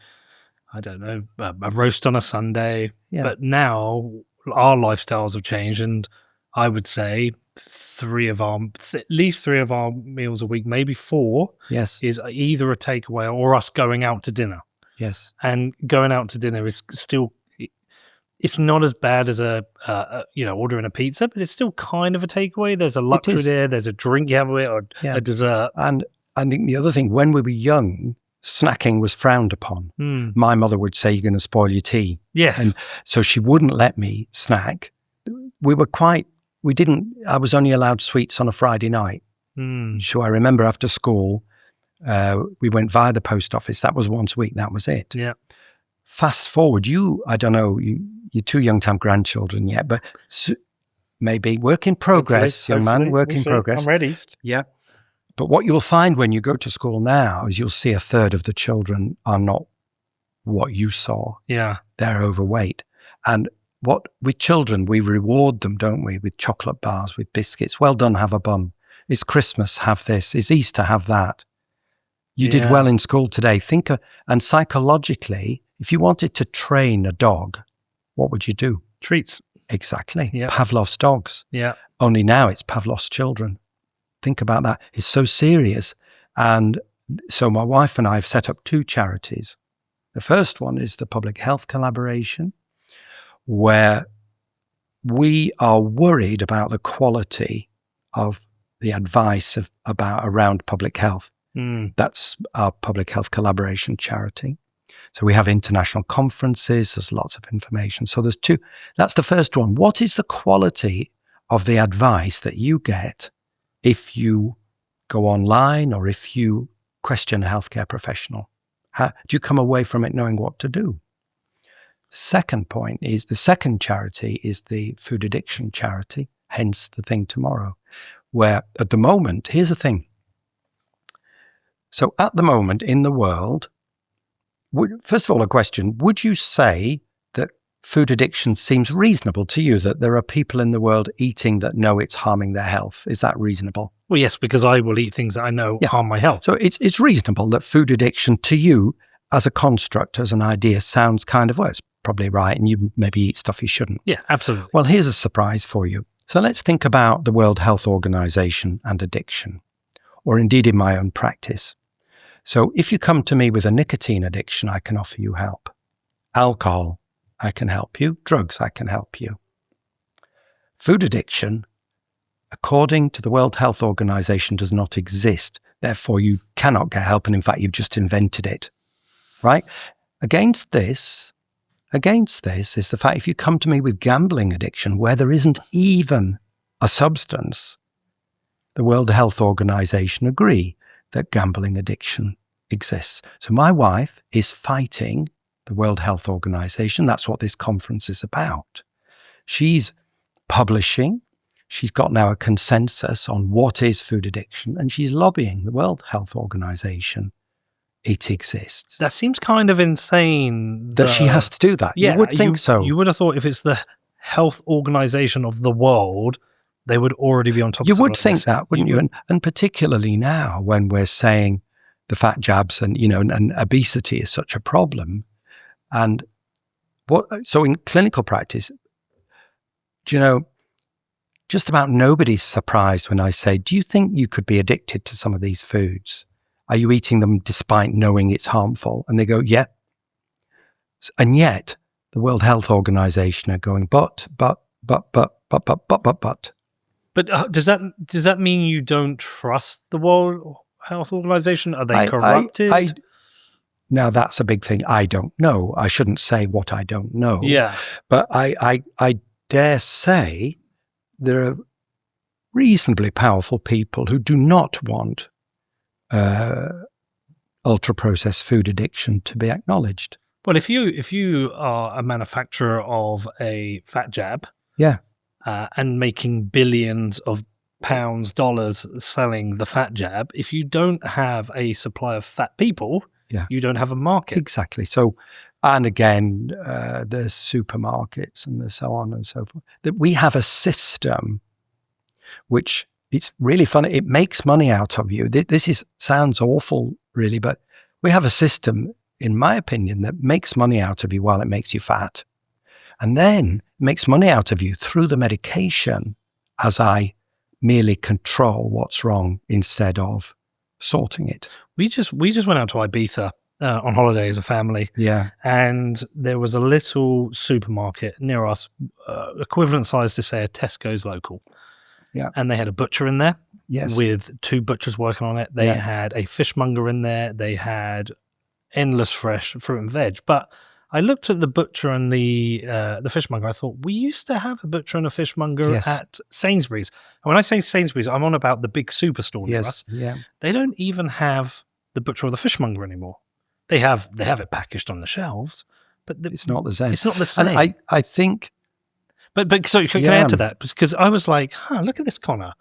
I don't know, a roast on a Sunday. Yeah. But now our lifestyles have changed, and I would say at least 3 of our meals a week, maybe 4, is either a takeaway or us going out to dinner. Yes. And going out to dinner is still, it's not as bad as ordering a pizza, but it's still kind of a takeaway. There's a luxury there. There's a drink you have with it, or a dessert. And I think the other thing, when we were young, snacking was frowned upon. My mother would say, you're going to spoil your tea. Yes. And so she wouldn't let me snack. I was only allowed sweets on a Friday night. So I remember after school, we went via the post office. That was once a week. That was it. Yeah. Fast forward, I don't know, you're too young to have grandchildren yet, but maybe work in progress, young man, work in progress. I'm ready. Yeah. But what you'll find when you go to school now is you'll see a third of the children are not what you saw. Yeah. They're overweight. And with children, we reward them, don't we? With chocolate bars, with biscuits. Well done, have a bun. It's Christmas, have this. It's Easter, have that. You did well in school today. And psychologically, if you wanted to train a dog, what would you do? Treats. Exactly. Yeah. Pavlov's dogs. Yeah. Only now it's Pavlov's children. Think about that. It's so serious. And so my wife and I have set up 2 charities. The first one is the Public Health Collaboration, where we are worried about the quality of the advice around public health. That's our Public Health Collaboration charity. So we have international conferences, there's lots of information. So there's 2. That's the first one. What is the quality of the advice that you get if you go online or if you question a healthcare professional? Do you come away from it knowing what to do? Second point is the second charity is the food addiction charity, hence the thing tomorrow, where at the moment, here's the thing. So at the moment in the world, first of all, a question, would you say that food addiction seems reasonable to you, that there are people in the world eating that know it's harming their health? Is that reasonable? Well, yes, because I will eat things that I know harm my health. So it's reasonable that food addiction to you as a construct, as an idea, sounds kind of, well, it's probably right, and you maybe eat stuff you shouldn't. Yeah, absolutely. Well, here's a surprise for you. So let's think about the World Health Organization and addiction, or indeed in my own practice. So if you come to me with a nicotine addiction, I can offer you help. Alcohol, I can help you. Drugs, I can help you. Food addiction, according to the World Health Organization, does not exist. Therefore, you cannot get help. And in fact, you've just invented it, right? Against this is the fact if you come to me with gambling addiction, where there isn't even a substance, the World Health Organization agree that gambling addiction exists. So my wife is fighting the World Health Organization. That's what this conference is about. She's publishing. She's got now a consensus on what is food addiction, and she's lobbying the World Health Organization. It exists. That seems kind of insane. That she has to do that. Yeah, you would think so. You would have thought if it's the Health Organization of the world, they would already be on top of You something would like think this. that, wouldn't you? And particularly now when we're saying the fat jabs and, and obesity is such a problem. And so in clinical practice, just about nobody's surprised when I say, do you think you could be addicted to some of these foods? Are you eating them despite knowing it's harmful? And they go, yeah. And yet the World Health Organization are going, but. But does that mean you don't trust the World Health Organization? Are they corrupted? Now that's a big thing. I don't know. I shouldn't say what I don't know. Yeah. But I dare say there are reasonably powerful people who do not want ultra-processed food addiction to be acknowledged. Well, if you are a manufacturer of a fat jab, yeah, and making billions of pounds, dollars selling the fat jab, if you don't have a supply of fat people, you don't have a market. Exactly. So, and again, there's supermarkets and there's so on and so forth. That we have a system which it's really funny. It makes money out of you. This sounds awful, really, but we have a system, in my opinion, that makes money out of you while it makes you fat. And then makes money out of you through the medication as I merely control what's wrong instead of sorting it. We just went out to Ibiza on holiday as a family. Yeah. And there was a little supermarket near us, equivalent size to, say, a Tesco's local. Yeah. And they had a butcher in there. Yes. With 2 butchers working on it. They had a fishmonger in there. They had endless fresh fruit and veg. But I looked at the butcher and the fishmonger. I thought, we used to have a butcher and a fishmonger at Sainsbury's. And when I say Sainsbury's, I'm on about the big superstore near us. Yeah. They don't even have the butcher or the fishmonger anymore. They have it packaged on the shelves, but it's not the same. It's not the same. And I think... But sorry, can I add to that? Because I was like, look at this, Connor.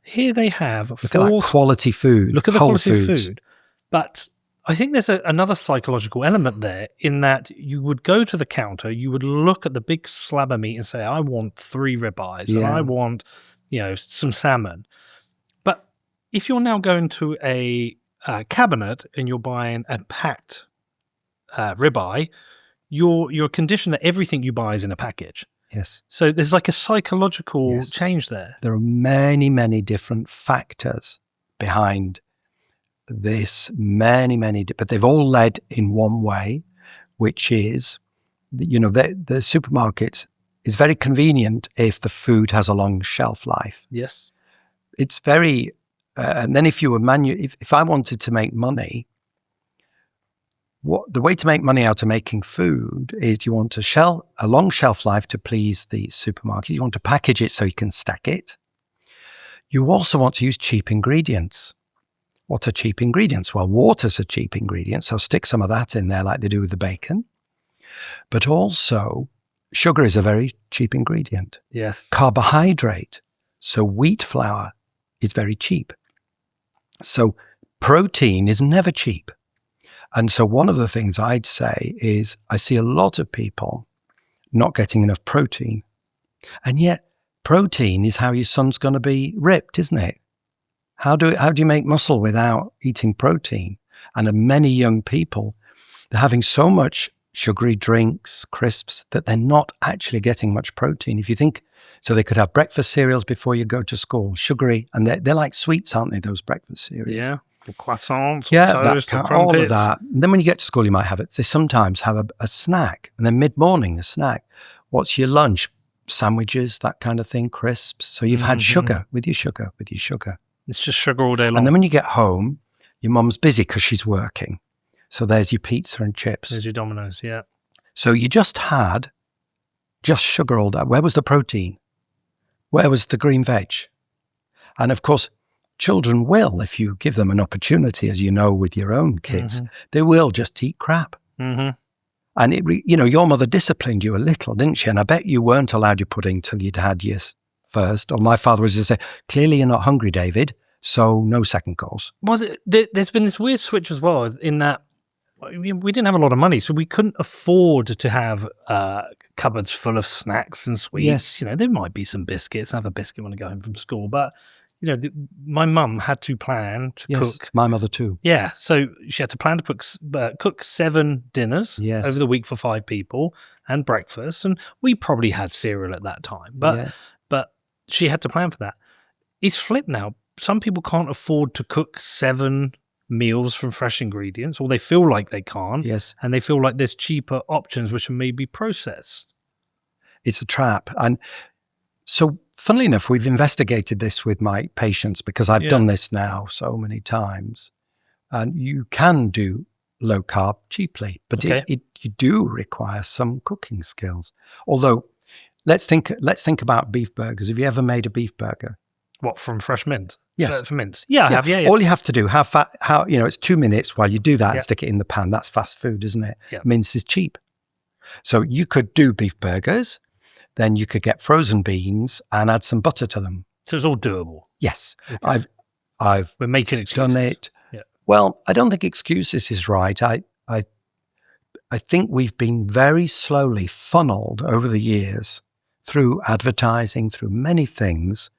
Here they have... Look at that quality food. Look at the quality of food. But I think there's another psychological element there in that you would go to the counter, you would look at the big slab of meat and say, I want 3 ribeyes and I want, some salmon. But if you're now going to a cabinet and you're buying a packed ribeye, you're conditioned that everything you buy is in a package. Yes. So there's like a psychological change there. There are many, many different factors behind this, but they've all led in one way, which is, the supermarket is very convenient if the food has a long shelf life. Yes. It's very, and then if you were if I wanted to make money, the way to make money out of making food is you want a long shelf life to please the supermarket. You want to package it so you can stack it. You also want to use cheap ingredients. What are cheap ingredients? Well, water's a cheap ingredient, so stick some of that in there like they do with the bacon. But also, sugar is a very cheap ingredient. Yeah. Carbohydrate, so wheat flour, is very cheap. So protein is never cheap. And so one of the things I'd say is I see a lot of people not getting enough protein. And yet protein is how your son's going to be ripped, isn't it? How do you make muscle without eating protein? And many young people, they're having so much sugary drinks, crisps, that they're not actually getting much protein. If you think, so they could have breakfast cereals before you go to school, sugary, and they're like sweets, aren't they, those breakfast cereals? Yeah. Or croissants, Yeah, or toast, or all of crumpets. that. And then when you get to school, you might have it. They sometimes have a snack, and then mid-morning, the snack. What's your lunch? Sandwiches, that kind of thing, crisps. So you've had sugar with your sugar. It's just sugar all day long. And then when you get home, your mum's busy because she's working. So there's your pizza and chips. There's your Domino's, yeah. So you just had just sugar all day. Where was the protein? Where was the green veg? And of course, children will, if you give them an opportunity, as you know, with your own kids, they will just eat crap. Mm-hmm. And your mother disciplined you a little, didn't she? And I bet you weren't allowed your pudding till you'd had yours first. Or my father was to say, clearly you're not hungry, David, so no second course. Well, there's been this weird switch as well, in that we didn't have a lot of money, so we couldn't afford to have cupboards full of snacks and sweets. Yes. There might be some biscuits. I have a biscuit when I go home from school, but my mum had to plan to cook. My mother too. Yeah, so she had to plan to cook 7 dinners over the week for 5 people and breakfast, and we probably had cereal at that time, but she had to plan for that. It's flipped now. Some people can't afford to cook 7 meals from fresh ingredients, or they feel like they can't. Yes. And they feel like there's cheaper options which are maybe processed. It's a trap. And so, funnily enough, we've investigated this with my patients because I've done this now so many times. And you can do low carb cheaply, but you do require some cooking skills. Although, let's think about beef burgers. Have you ever made a beef burger? What, from fresh mint? Yes. From mince. Yeah, I have. Yeah. All you have to do, it's 2 minutes while you do that and stick it in the pan. That's fast food, isn't it? Yeah. Mince is cheap. So you could do beef burgers, then you could get frozen beans and add some butter to them. So it's all doable. Yes. Okay. We're making excuses. Done it. Yeah. Well, I don't think excuses is right. I think we've been very slowly funneled over the years through advertising, through many things,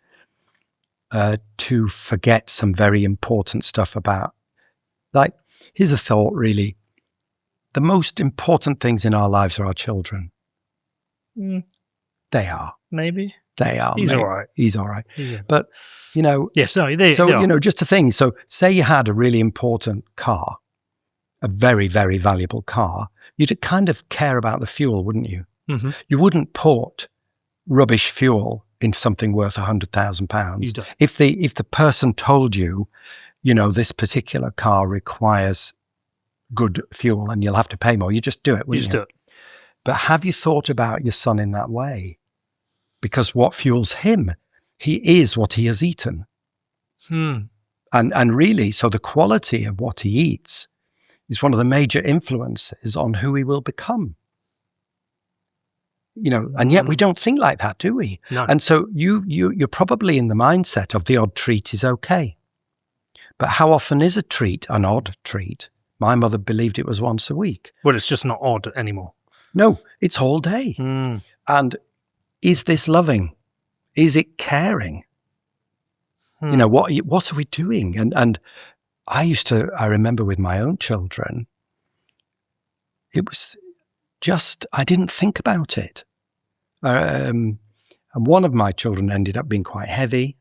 to forget some very important stuff about, like, here's a thought really. The most important things in our lives are our children. They are. Maybe. They are. He's all right. He's all right. Yeah. But, yes, no, just a thing. So say you had a really important car, a very, very valuable car, you'd kind of care about the fuel, wouldn't you? Mm-hmm. You wouldn't put rubbish fuel in something worth £100,000. You don't. If the person told you, this particular car requires good fuel and you'll have to pay more, you just do it, wouldn't you? Do it. But have you thought about your son in that way? Because what fuels him, he is what he has eaten. And really, so the quality of what he eats is one of the major influences on who he will become. And yet we don't think like that, do we? No. And so you're probably in the mindset of the odd treat is okay. But how often is a treat an odd treat? My mother believed it was once a week. Well, it's just not odd anymore. No, it's all day. And is this loving? Is it caring? What are we doing? And I remember with my own children, it was just, I didn't think about it. And one of my children ended up being quite heavy.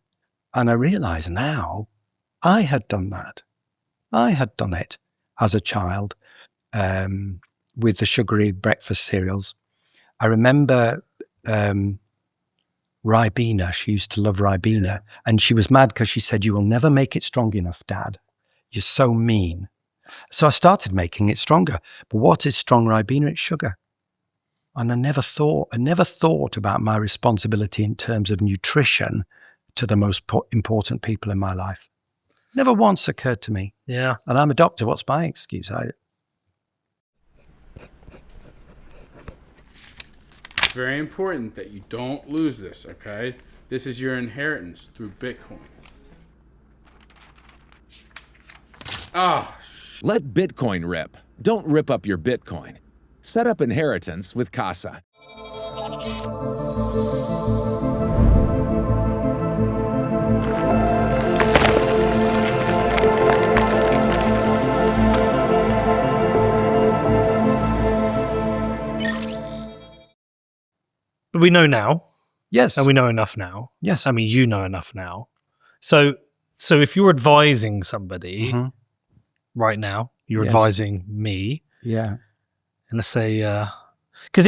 And I realize now I had done that. I had done it as a child with the sugary breakfast cereals. I remember Ribena. She used to love Ribena. And she was mad because she said, "You will never make it strong enough, Dad. You're so mean." So I started making it stronger. But what is strong Ribena? It's sugar. And I never thought about my responsibility in terms of nutrition to the most important people in my life. Never once occurred to me. Yeah. And I'm a doctor. What's my excuse? It's very important that you don't lose this, okay? This is your inheritance through Bitcoin. Let Bitcoin rip. Don't rip up your Bitcoin. Set up inheritance with Casa. But we know now, Yes. and we know enough now. Yes. I mean, you know enough now. So if you're advising somebody Mhm. right now, you're Yes. advising me, Yeah. and let's say, because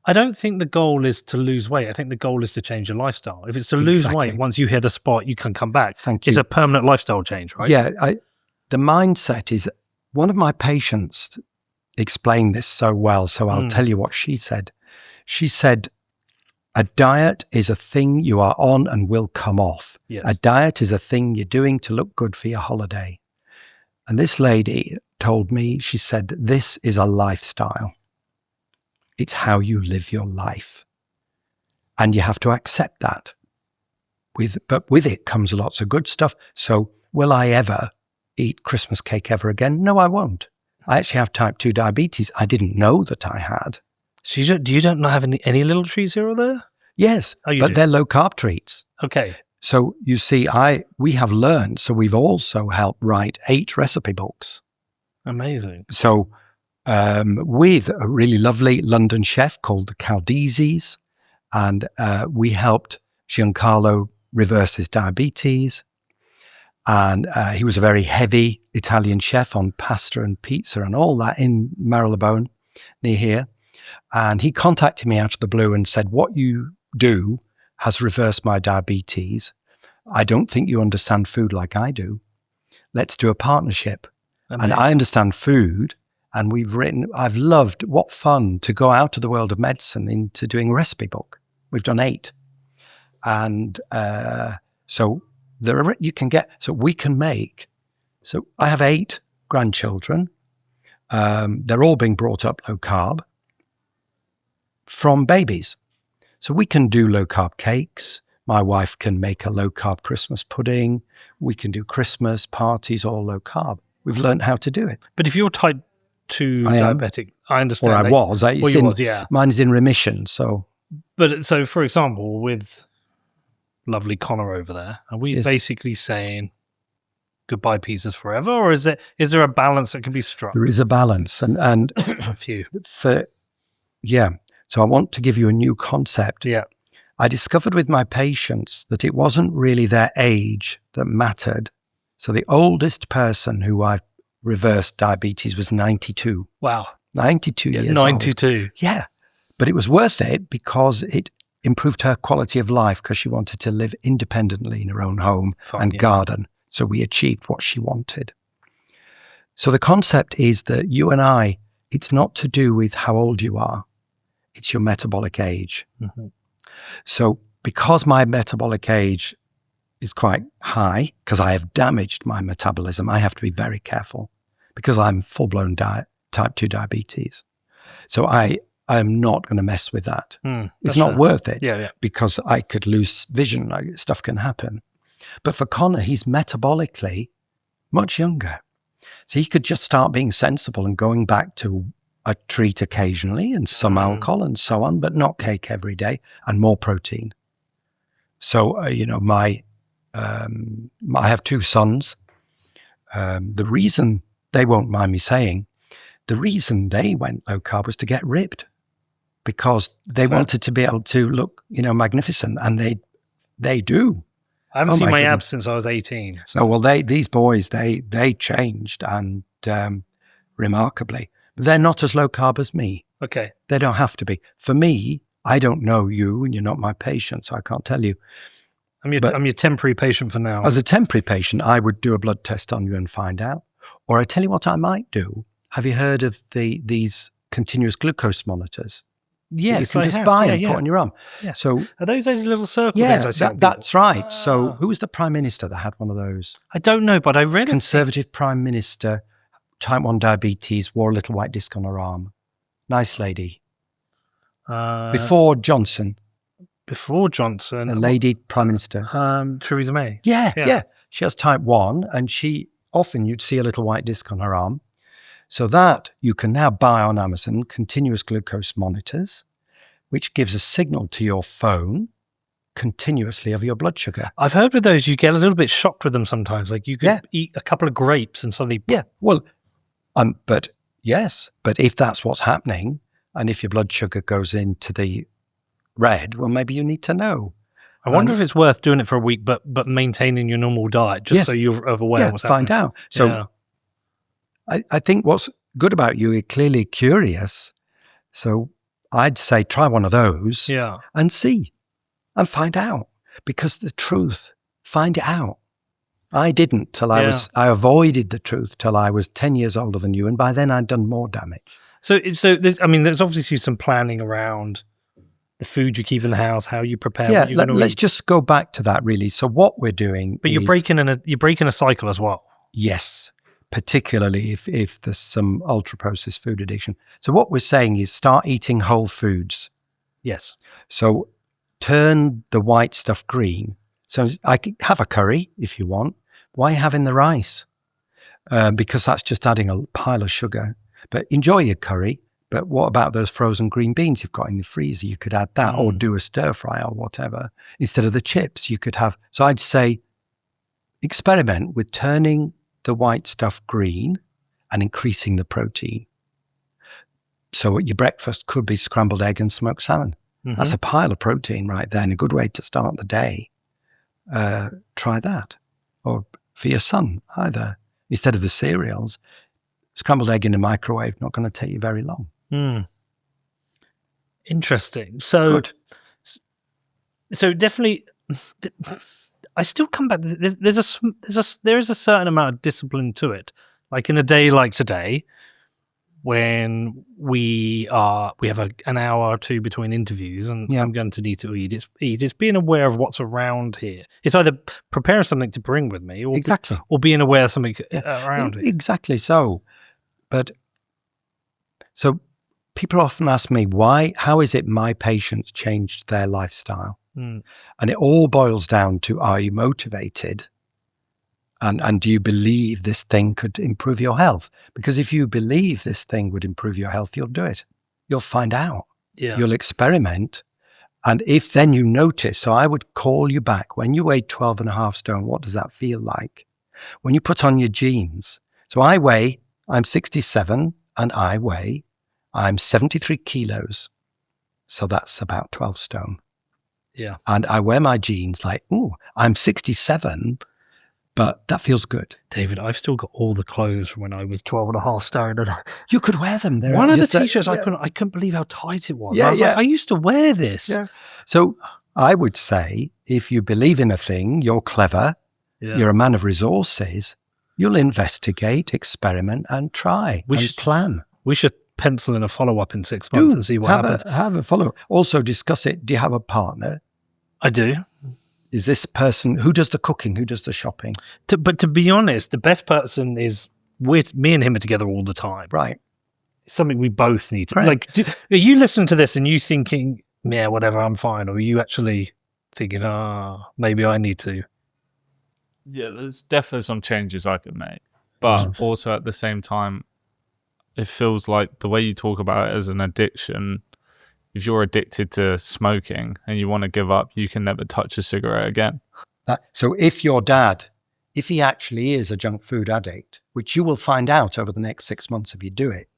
I don't think the goal is to lose weight. I think the goal is to change your lifestyle. If it's to lose Exactly. weight, once you hit a spot, you can come back. Thank It's you. a permanent lifestyle change, right? Yeah. The mindset is, one of my patients explained this so well, so I'll tell you what she said. She said, a diet is a thing you are on and will come off. Yes. A diet is a thing you're doing to look good for your holiday. And this lady told me, she said, this is a lifestyle. It's how you live your life. And you have to accept that. But with it comes lots of good stuff. So will I ever eat Christmas cake ever again? No, I won't. I actually have type 2 diabetes. I didn't know that I had. So you don't not have any little treats here or there? Yes, Oh, you but do? they're low carb treats. Okay. So you see, we have learned, so we've also helped write 8 recipe books. Amazing. So with a really lovely London chef called the Caldesis, and we helped Giancarlo reverse his diabetes. And he was a very heavy Italian chef on pasta and pizza and all that in Marylebone near here. And he contacted me out of the blue and said, what you do has reversed my diabetes. I don't think you understand food like I do. Let's do a partnership. Amazing. And I understand food. And I've loved, what fun to go out of the world of medicine into doing a recipe book. We've done 8. And so we can make, so I have 8 grandchildren. They're all being brought up low carb from babies. So we can do low carb cakes. My wife can make a low carb Christmas pudding. We can do Christmas parties all low carb. We've learned how to do it. But if you're type 2 I am. diabetic, I understand. Or I that- was. Well, you was, yeah. Mine is in remission. So But so, for example, with lovely Connor over there, are we Yes. basically saying goodbye pizzas forever, or is there a balance that can be struck? there is a balance. And A few. So I want to give you a new concept. Yeah. I discovered with my patients that it wasn't really their age that mattered. So the oldest person who I reversed diabetes was 92. Wow. 92 Yeah, years 92. old. Yeah. But it was worth it because it improved her quality of life because she wanted to live independently in her own home Fine, and yeah. garden. So we achieved what she wanted. So the concept is that you and I, it's not to do with how old you are. It's your metabolic age. Mhm. So because my metabolic age is quite high, because I have damaged my metabolism, I have to be very careful because I'm full-blown type 2 diabetes. So I am not going to mess with that. It's That's not fair. worth it Yeah, yeah. because I could lose vision, stuff can happen. But for Connor, he's metabolically much younger. So he could just start being sensible and going back to a treat occasionally and some alcohol and so on, but not cake every day and more protein. So, I have 2 sons. The reason, they won't mind me saying, the reason they went low carb was to get ripped because they wanted to be able to look, magnificent, and they do. I haven't Oh seen my my goodness. abs since I was 18. So. Oh, well, these boys, they changed and remarkably. But they're not as low carb as me. Okay. They don't have to be. For me, I don't know you and you're not my patient, so I can't tell you. I'm your temporary patient for now. As a temporary patient, I would do a blood test on you and find out. Or I tell you what I might do. Have you heard of these continuous glucose monitors? Yes, You can I just have. buy Yeah, and yeah. put on your arm. Yeah. So, Are those little circle yeah, things I see on that's people? right. So Ah. who was the Prime Minister that had one of those? I don't know, but I read it. Conservative Prime Minister, type 1 diabetes, wore a little white disc on her arm. Nice lady. Before Johnson, Before Johnson. a lady Prime Minister. Theresa May. Yeah. She has type 1 and you'd see a little white disc on her arm. So that you can now buy on Amazon, continuous glucose monitors, which gives a signal to your phone continuously of your blood sugar. I've heard with those, you get a little bit shocked with them sometimes. Like you could eat a couple of grapes and suddenly... Yeah, well, but if that's what's happening, and if your blood sugar goes into the read, well, maybe you need to know. I wonder if it's worth doing it for a week, but maintaining your normal diet, just so you're aware of what's find happening. out. So I think what's good about you, you're clearly curious. So I'd say try one of those and see and find out. Because the truth, find it out. I didn't till I avoided the truth till I was 10 years older than you. And by then I'd done more damage. So there's obviously some planning around the food you keep in the house, how you prepare. Yeah, what you're gonna let's eat. just go back to that really. So what we're doing But you're breaking a cycle as well. Yes, particularly if there's some ultra-processed food addiction. So what we're saying is start eating whole foods. Yes. So turn the white stuff green. So I could have a curry if you want. Why having the rice? Because that's just adding a pile of sugar. But enjoy your curry. But what about those frozen green beans you've got in the freezer? You could add that or do a stir fry or whatever. Instead of the chips, you could have. So I'd say experiment with turning the white stuff green and increasing the protein. So your breakfast could be scrambled egg and smoked salmon. Mm-hmm. That's a pile of protein right there and a good way to start the day. Try that. Or for your son, either. Instead of the cereals, scrambled egg in the microwave, not going to take you very long. Interesting. So definitely, I still come back. There is a certain amount of discipline to it. Like in a day like today, when we have an hour or two between interviews, and I'm going to need to eat. It's being aware of what's around here. It's either preparing something to bring with me, or or being aware of something around it. Exactly so. But so people often ask me, how is it my patients changed their lifestyle? And it all boils down to, are you motivated? And do you believe this thing could improve your health? Because if you believe this thing would improve your health, you'll do it. You'll find out. Yeah. You'll experiment. And if then you notice, so I would call you back, when you weigh 12.5 stone, what does that feel like? When you put on your jeans. So I'm 67 and I'm 73 kilos. So that's about 12 stone. Yeah. And I wear my jeans like, I'm 67, but that feels good. David, I've still got all the clothes from when I was 12.5 stone. You could wear them. One of the t-shirts, I couldn't believe how tight it was. Yeah, I was like, I used to wear this. Yeah. So I would say, if you believe in a thing, you're clever, you're a man of resources, you'll investigate, experiment, and try and plan. We should pencil in a follow-up in 6 months and see what happens. Have a follow-up. Also discuss it. Do you have a partner? I do. Is this person, who does the cooking, who does the shopping? But to be honest, the best person is, me and him are together all the time. Right. It's something we both need to. Right. Like, are you listening to this and you thinking, yeah, whatever, I'm fine? Or are you actually thinking, maybe I need to? Yeah, there's definitely some changes I could make. But also at the same time, it feels like the way you talk about it as an addiction, if you're addicted to smoking and you want to give up, you can never touch a cigarette again. So if your dad, if he actually is a junk food addict, which you will find out over the next 6 months if you do it,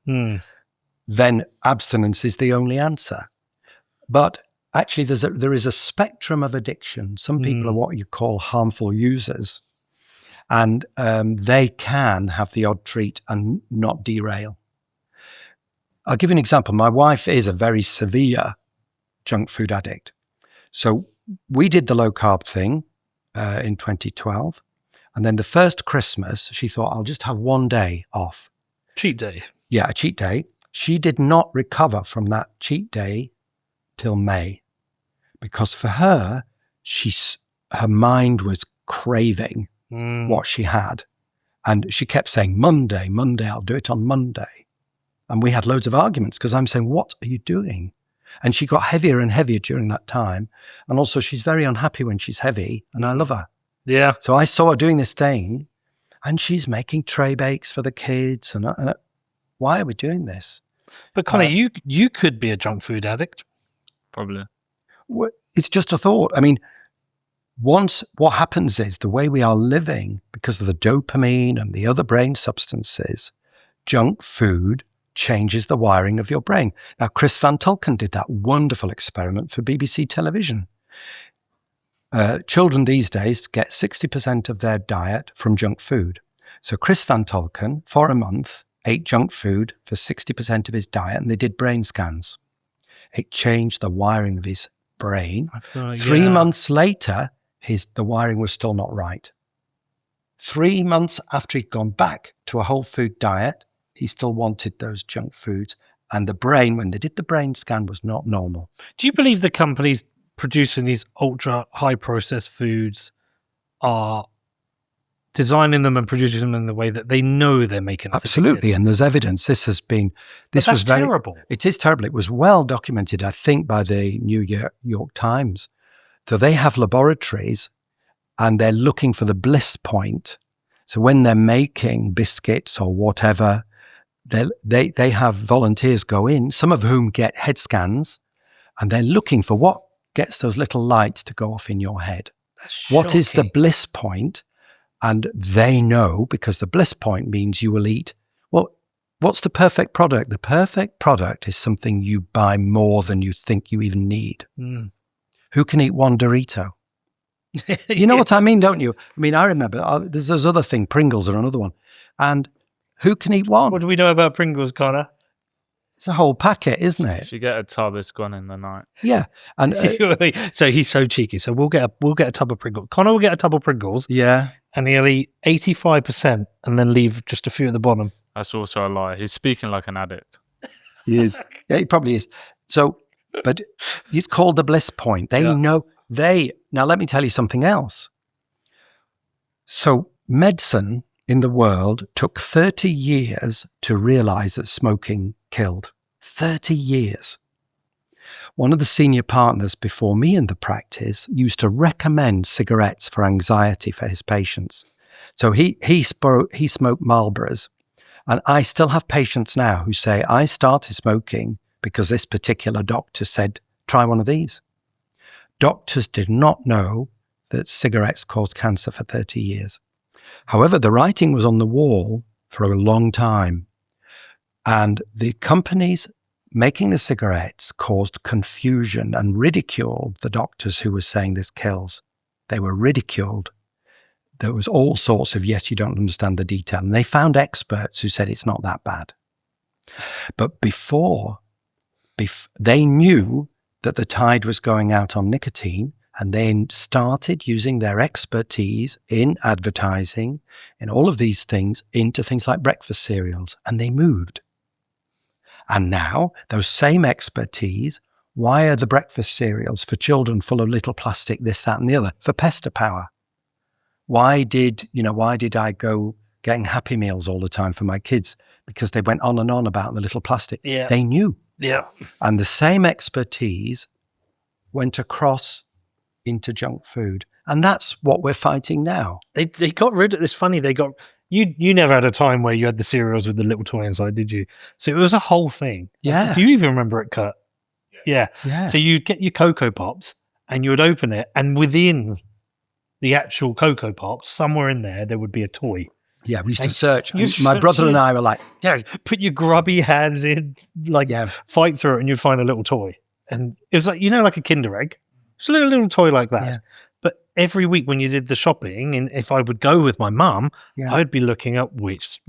then abstinence is the only answer. But actually there is a spectrum of addiction. Some people are what you call harmful users, and they can have the odd treat and not derail. I'll give you an example. My wife is a very severe junk food addict. So we did the low carb thing in 2012. And then the first Christmas, she thought, I'll just have one day off. Cheat day. Yeah, a cheat day. She did not recover from that cheat day till May. Because for her, her mind was craving what she had. And she kept saying, Monday, I'll do it on Monday. And we had loads of arguments because I'm saying, what are you doing? And she got heavier and heavier during that time. And also she's very unhappy when she's heavy, and I love her. Yeah. So I saw her doing this thing, and she's making tray bakes for the kids. And why are we doing this? But Connor, you could be a junk food addict. Probably. It's just a thought. I mean, once what happens is the way we are living, because of the dopamine and the other brain substances, junk food changes the wiring of your brain. Now, Chris Van Tulken did that wonderful experiment for BBC television. Children these days get 60% of their diet from junk food. So Chris Van Tulken, for a month, ate junk food for 60% of his diet, and they did brain scans. It changed the wiring of his brain. 3 months later, the wiring was still not right. 3 months after he'd gone back to a whole food diet, he still wanted those junk foods. And the brain, when they did the brain scan, was not normal. Do you believe the companies producing these ultra high processed foods are designing them and producing them in the way that they know they're making us Absolutely, addicted? and there's evidence. This was very terrible. It is terrible. It was well documented, I think, by the New York Times. So they have laboratories, and they're looking for the bliss point. So when they're making biscuits or whatever, they have volunteers go in, some of whom get head scans, and they're looking for what gets those little lights to go off in your head. What is the bliss point? And they know, because the bliss point means you will eat. Well, what's the perfect product? The perfect product is something you buy more than you think you even need. Who can eat one Dorito? You know what I mean, don't you? I mean, I remember there's this other thing, Pringles are another one. And who can eat one? What do we know about Pringles, Connor? It's a whole packet, isn't it? If you get a tub, it's gone in the night. Yeah. And so he's so cheeky. So we'll get a tub of Pringles. Connor will get a tub of Pringles. Yeah. And he'll eat 85% and then leave just a few at the bottom. That's also a lie. He's speaking like an addict. He is. Yeah, he probably is. So, but it's called the bliss point. They know now let me tell you something else. So medicine in the world took 30 years to realize that smoking killed. 30 years. One of the senior partners before me in the practice used to recommend cigarettes for anxiety for his patients. So he smoked Marlboros. And I still have patients now who say, I started smoking because this particular doctor said, try one of these. Doctors did not know that cigarettes caused cancer for 30 years. However, the writing was on the wall for a long time. And the companies making the cigarettes caused confusion and ridiculed the doctors who were saying this kills. They were ridiculed. There was all sorts of, yes, you don't understand the detail. And they found experts who said it's not that bad. But before they knew that the tide was going out on nicotine, and they started using their expertise in advertising, in all of these things, into things like breakfast cereals, and they moved. And now, those same expertise, why are the breakfast cereals for children full of little plastic, this, that, and the other? For pester power. Why did I go getting Happy Meals all the time for my kids? Because they went on and on about the little plastic. Yeah. They knew. Yeah. And the same expertise went across into junk food. And that's what we're fighting now. They got rid of, it's funny, you never had a time where you had the cereals with the little toy inside, did you? So it was a whole thing. Yeah. Do you even remember it, Kurt? Yeah. Yeah. So you'd get your Cocoa Pops and you would open it, and within the actual Cocoa Pops, somewhere in there would be a toy. Yeah, we used to search. You My brother and I were like, yeah, put your grubby hands in, fight through it, and you'd find a little toy. And it was like, like a Kinder Egg. It's a little toy like that. Yeah. But every week when you did the shopping, and if I would go with my mum, Yeah. I'd be looking up which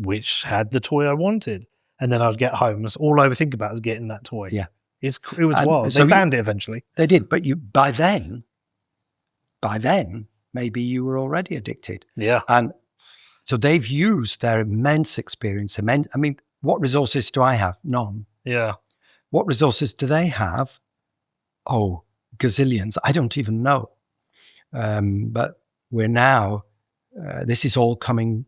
had the toy I wanted. And then I'd get home. That's all I would think about was getting that toy. Yeah. It was wild. so They banned it eventually. They did, but by then, maybe you were already addicted. Yeah. And so they've used their immense experience. I mean, what resources do I have? None. Yeah. What resources do they have? Oh, gazillions. I don't even know. But we're now, this is all coming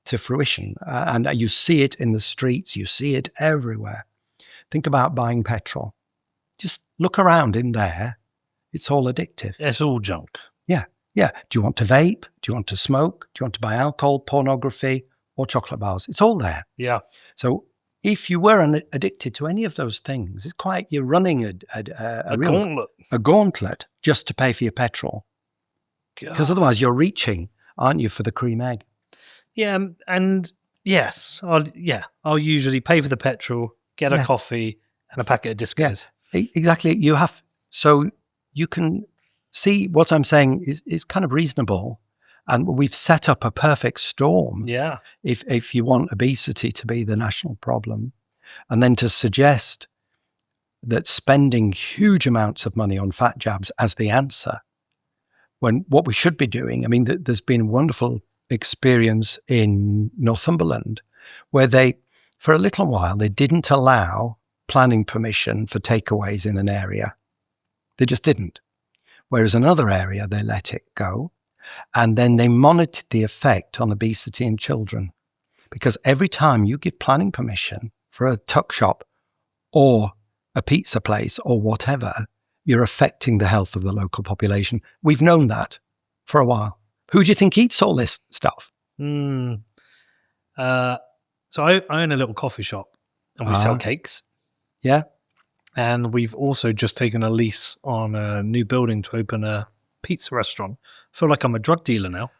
to fruition. And you see it in the streets. You see it everywhere. Think about buying petrol. Just look around in there. It's all addictive. It's all junk. Yeah. Yeah. Do you want to vape? Do you want to smoke? Do you want to buy alcohol, pornography, or chocolate bars? It's all there. Yeah. So if you were addicted to any of those things, it's quite, you're running a gauntlet just to pay for your petrol. Because otherwise you're reaching, aren't you, for the cream egg? Yeah. And yes, I'll usually pay for the petrol get a coffee and a packet of discos. Exactly. So you can see what I'm saying is kind of reasonable. And we've set up a perfect storm. Yeah. If you want obesity to be the national problem, and then to suggest that spending huge amounts of money on fat jabs as the answer, when what we should be doing, I mean, there's been a wonderful experience in Northumberland where for a little while, they didn't allow planning permission for takeaways in an area. They just didn't. Whereas another area, they let it go. And then they monitored the effect on obesity in children. Because every time you give planning permission for a tuck shop or a pizza place or whatever, you're affecting the health of the local population. We've known that for a while. Who do you think eats all this stuff? So I own a little coffee shop and we sell cakes. Yeah. And we've also just taken a lease on a new building to open a pizza restaurant. I feel like I'm a drug dealer now.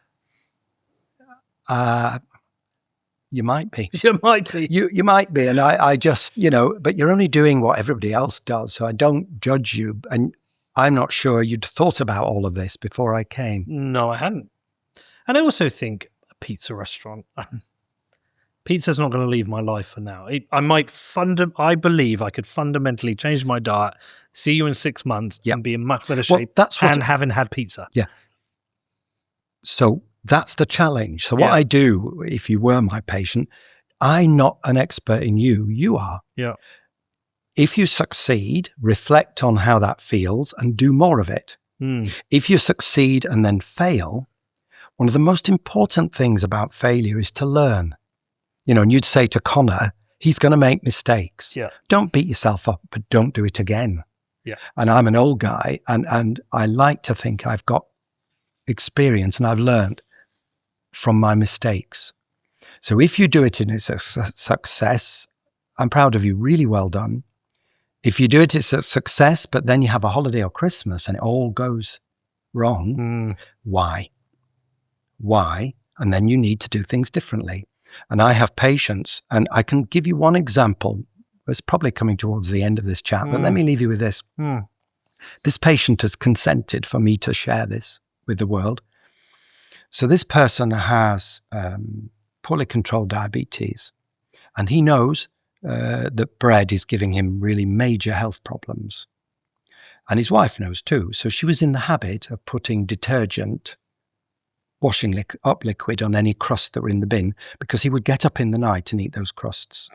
You might be. You might be. You might be. And I just, but you're only doing what everybody else does. So I don't judge you. And I'm not sure you'd thought about all of this before I came. No, I hadn't. And I also think a pizza restaurant, pizza's not going to leave my life for now. I believe I could fundamentally change my diet, see you in 6 months and be in much better shape having had pizza. Yeah. So that's the challenge. So what I do, if you were my patient, I'm not an expert in you. You are. Yeah. If you succeed, reflect on how that feels and do more of it. If you succeed and then fail, one of the most important things about failure is to learn. And you'd say to Connor, he's going to make mistakes. Yeah. Don't beat yourself up, but don't do it again. Yeah. And I'm an old guy and I like to think I've got experience and I've learned from my mistakes. So if you do it in a success, I'm proud of you. Really well done. If you do it, it's a success, but then you have a holiday or Christmas and it all goes wrong. Why? And then you need to do things differently. And I have patients, and I can give you one example. It's probably coming towards the end of this chat, but let me leave you with this. This patient has consented for me to share this with the world. So this person has poorly controlled diabetes, and he knows that bread is giving him really major health problems. And his wife knows too. So she was in the habit of putting detergent, washing up liquid on any crust that were in the bin, because he would get up in the night and eat those crusts.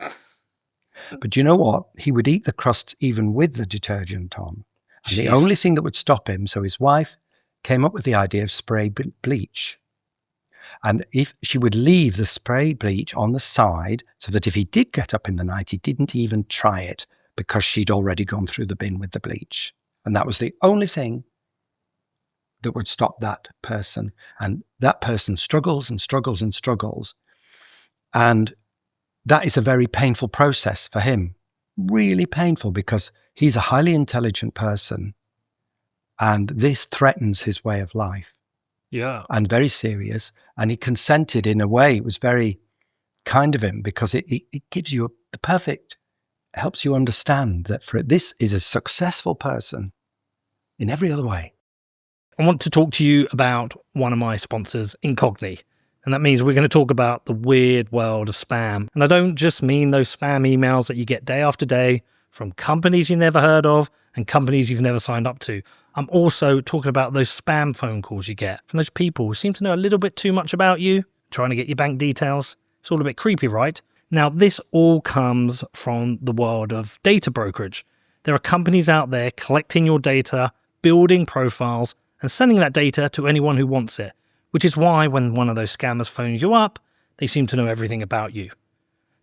But you know what? He would eat the crusts even with the detergent on. And the only thing that would stop him, so his wife came up with the idea of spray bleach. And if she would leave the spray bleach on the side so that if he did get up in the night, he didn't even try it because she'd already gone through the bin with the bleach. And that was the only thing that would stop that person. And that person struggles and struggles and struggles. And that is a very painful process for him. Really painful, because he's a highly intelligent person. And this threatens his way of life. Yeah. And very serious. And he consented in a way. It was very kind of him, because it gives you the perfect, helps you understand that this is a successful person in every other way. I want to talk to you about one of my sponsors, Incogni. And that means we're going to talk about the weird world of spam. And I don't just mean those spam emails that you get day after day from companies you never heard of and companies you've never signed up to. I'm also talking about those spam phone calls you get from those people who seem to know a little bit too much about you, trying to get your bank details. It's all a bit creepy, right? Now, this all comes from the world of data brokerage. There are companies out there collecting your data, building profiles, and sending that data to anyone who wants it, which is why when one of those scammers phones you up, they seem to know everything about you.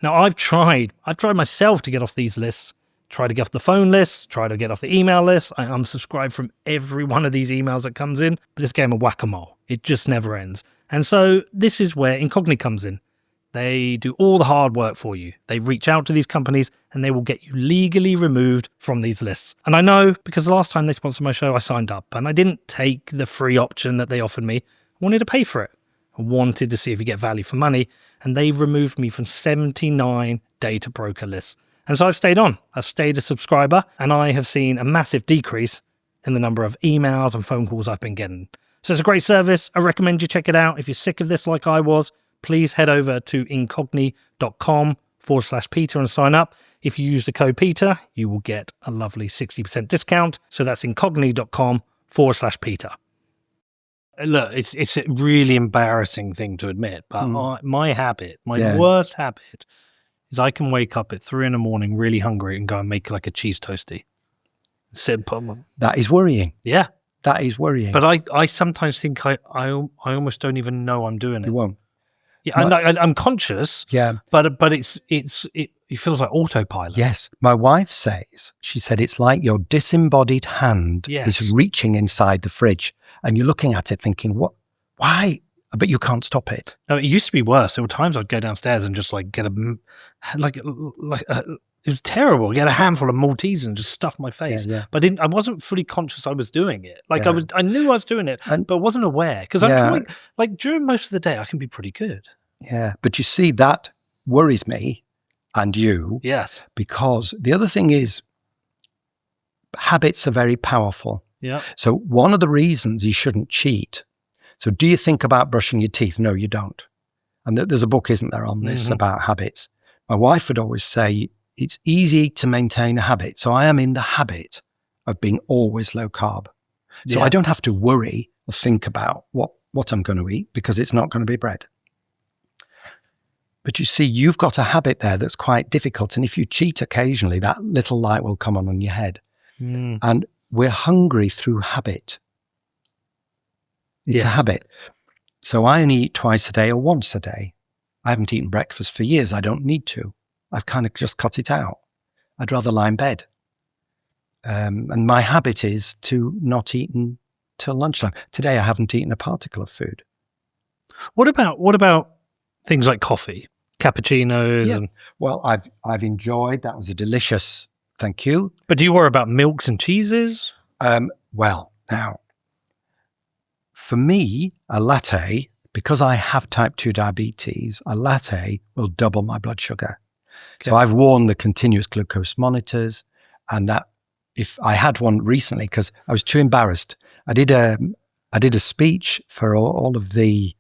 Now, I've tried myself to get off these lists, try to get off the phone lists, try to get off the email lists. I unsubscribe from every one of these emails that comes in, but this game of whack-a-mole, it just never ends. And so this is where Incogni comes in. They do all the hard work for you. They reach out to these companies and they will get you legally removed from these lists. And I know because the last time they sponsored my show, I signed up and I didn't take the free option that they offered me. I wanted to pay for it. I wanted to see if you get value for money. And they removed me from 79 data broker lists. And so I've stayed on. I've stayed a subscriber, and I have seen a massive decrease in the number of emails and phone calls I've been getting. So it's a great service. I recommend you check it out. If you're sick of this like I was, please head over to incogni.com/Peter and sign up. If you use the code Peter, you will get a lovely 60% discount. So that's incogni.com/Peter. Look, it's a really embarrassing thing to admit, but my worst habit is I can wake up at 3 a.m. really hungry and go and make like a cheese toasty. Simple. That is worrying. Yeah. That is worrying. But I sometimes think I almost don't even know I'm doing it. You won't. Yeah, I'm conscious. Yeah. But it feels like autopilot. Yes. My wife says, she said, it's like your disembodied hand is reaching inside the fridge and you're looking at it thinking, what, why? But you can't stop it. No, it used to be worse. There were times I'd go downstairs and just like get it was terrible. Get a handful of Maltesers and just stuff my face. Yeah. But I wasn't fully conscious I was doing it. Like I knew I was doing it, but wasn't aware. Because I'm trying, like during most of the day, I can be pretty good. Yeah. But you see, that worries me and you. Yes. Because the other thing is, habits are very powerful. Yeah. So one of the reasons you shouldn't cheat. So do you think about brushing your teeth? No, you don't. And there's a book, isn't there, on this about habits. My wife would always say, it's easy to maintain a habit. So I am in the habit of being always low carb. So I don't have to worry or think about what I'm going to eat because it's not going to be bread. But you see, you've got a habit there that's quite difficult. And if you cheat occasionally, that little light will come on your head. And we're hungry through habit. It's a habit. So I only eat twice a day or once a day. I haven't eaten breakfast for years. I don't need to. I've kind of just cut it out. I'd rather lie in bed. And my habit is to not eat until lunchtime. Today, I haven't eaten a particle of food. What about things like coffee, cappuccinos? Yeah. And well, I've enjoyed. That was a delicious. Thank you. But do you worry about milks and cheeses? Well, now, for me, a latte, because I have type 2 diabetes, a latte will double my blood sugar. Okay. So I've worn the continuous glucose monitors, and that if I had one recently, because I was too embarrassed. I did a speech for all of the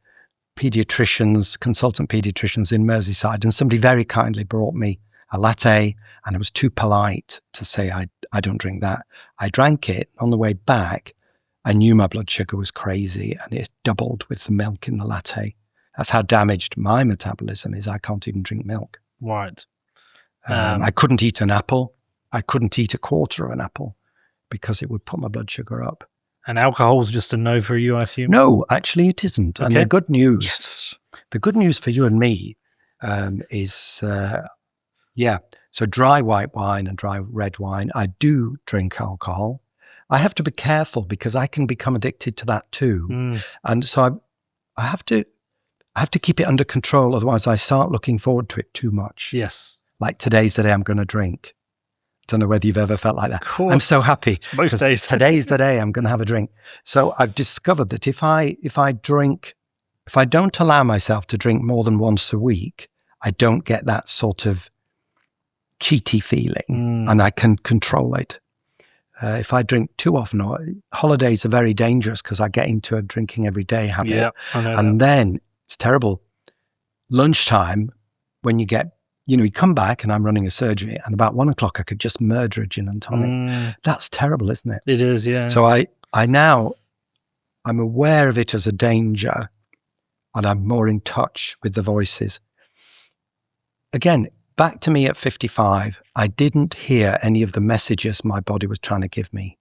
pediatricians, consultant pediatricians in Merseyside, and somebody very kindly brought me a latte, and I was too polite to say I don't drink that. I drank it. On the way back, I knew my blood sugar was crazy, and it doubled with the milk in the latte. That's how damaged my metabolism is. I can't even drink milk. Right. I couldn't eat an apple. I couldn't eat a quarter of an apple because it would put my blood sugar up. And alcohol's just a no for you, I assume? No, actually it isn't. Okay. And the good news, the good news for you and me is, so dry white wine and dry red wine. I do drink alcohol. I have to be careful because I can become addicted to that too. And so I have to keep it under control. Otherwise I start looking forward to it too much. Yes. Like today's the day I'm going to drink. Don't know whether you've ever felt like that. I'm so happy. Most days. Today's the day I'm going to have a drink. So I've discovered that if I don't allow myself to drink more than once a week, I don't get that sort of cheaty feeling and I can control it. If I drink too often, holidays are very dangerous because I get into a drinking every day habit. Yeah, I know and that. Then it's terrible. Lunchtime, when you come back and I'm running a surgery and about 1 o'clock I could just murder a gin and tonic. That's terrible, isn't it? It is, yeah. So I'm aware of it as a danger and I'm more in touch with the voices. Again, back to me at 55, I didn't hear any of the messages my body was trying to give me.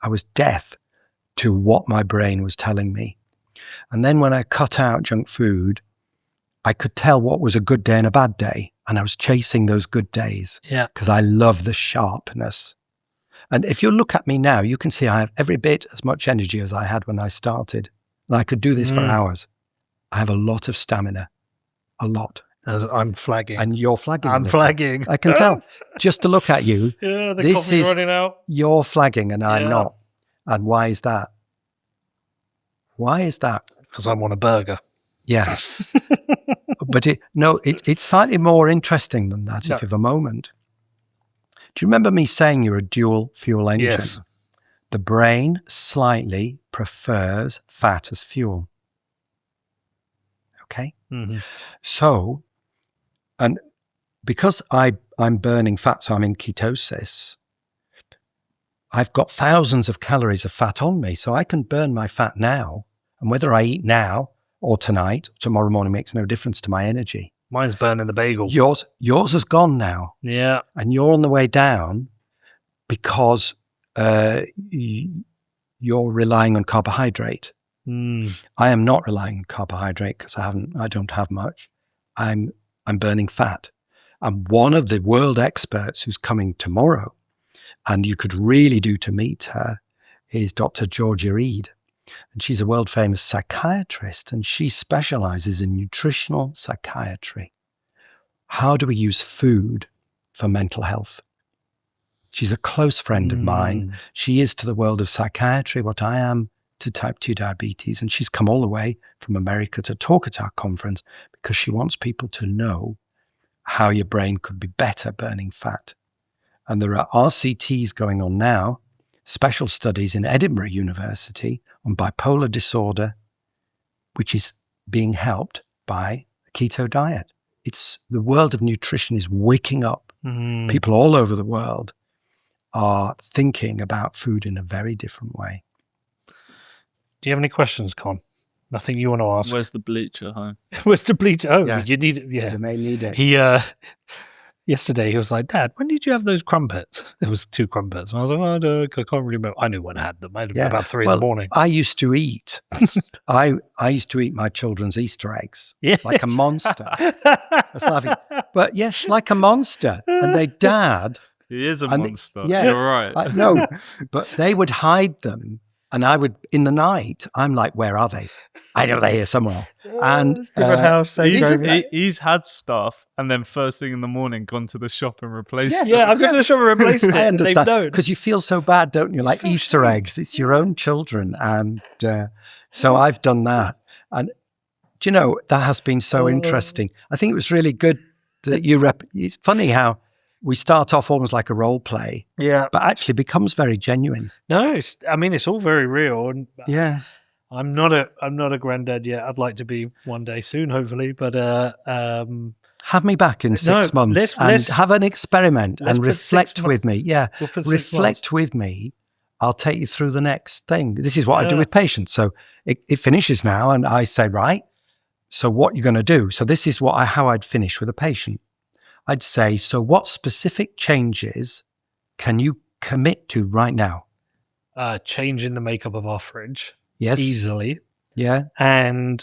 I was deaf to what my brain was telling me. And then when I cut out junk food, I could tell what was a good day and a bad day. And I was chasing those good days because I love the sharpness. And if you look at me now, you can see I have every bit as much energy as I had when I started. And I could do this for hours. I have a lot of stamina, a lot. As I'm flagging. And you're flagging. I'm flagging. I can tell. Just to look at you, the this coffee's is running out. You're flagging and I'm not. And why is that? Why is that? Because I want a burger. Yeah. But it's slightly more interesting than that if you have a moment. Do you remember me saying you're a dual fuel engine? Yes. The brain slightly prefers fat as fuel. Okay? Mm-hmm. So, and because I'm burning fat, so I'm in ketosis, I've got thousands of calories of fat on me, so I can burn my fat now. And whether I eat now or tonight, tomorrow morning makes no difference to my energy. Mine's burning the bagel. Yours has gone now. Yeah. And you're on the way down because you're relying on carbohydrate. I am not relying on carbohydrate because I don't have much. I'm burning fat. And one of the world experts who's coming tomorrow, and you could really do to meet her, is Dr. Georgia Reed. And she's a world famous psychiatrist, and she specializes in nutritional psychiatry. How do we use food for mental health? She's a close friend of mine. She is to the world of psychiatry what I am to type 2 diabetes. And she's come all the way from America to talk at our conference because she wants people to know how your brain could be better burning fat. And there are RCTs going on now, special studies in Edinburgh University on bipolar disorder, which is being helped by a keto diet. It's the world of nutrition is waking up. People all over the world are thinking about food in a very different way. Do you have any questions, Con? Nothing you want to ask? Where's the bleach at home? Where's the bleach? Oh, Yeah. you need it. Yeah. You may need it. He, yesterday, he was like, Dad, when did you have those crumpets? There was 2 crumpets. And I was like, oh, no, I can't really remember. I knew when I had them. I had them about 3 in the morning. I used to eat. I used to eat my children's Easter eggs Yeah. like a monster. I was laughing. But yes, like a monster. And they dad. He is a And monster. yeah. You're right. No, but they would hide them. And I would, in the night, I'm like, where are they? I know they're here somewhere. And different house. So He's had stuff and then first thing in the morning gone to the shop and replaced it. yeah, I've gone to the shop and replaced it. I and they've understand. known. Because you feel so bad, don't you? Like feel Easter shame. eggs. It's your own children. And so I've done that. And do you know, that has been so interesting. I think it was really good that it's funny how we start off almost like a role play, Yeah. but actually becomes very genuine. No, it's all very real. And Yeah. I'm not a granddad yet. I'd like to be one day soon, hopefully. But Have me back in 6 months and have an experiment and put 6 reflect months. with me. Yeah. We'll put 6 Reflect with me. I'll take you through the next thing. This is what I do with patients. So it finishes now and I say, right, so what you're going to do. So this is how I'd finish with a patient. I'd say, so what specific changes can you commit to right now? Changing the makeup of our fridge Yes. easily, Yeah. and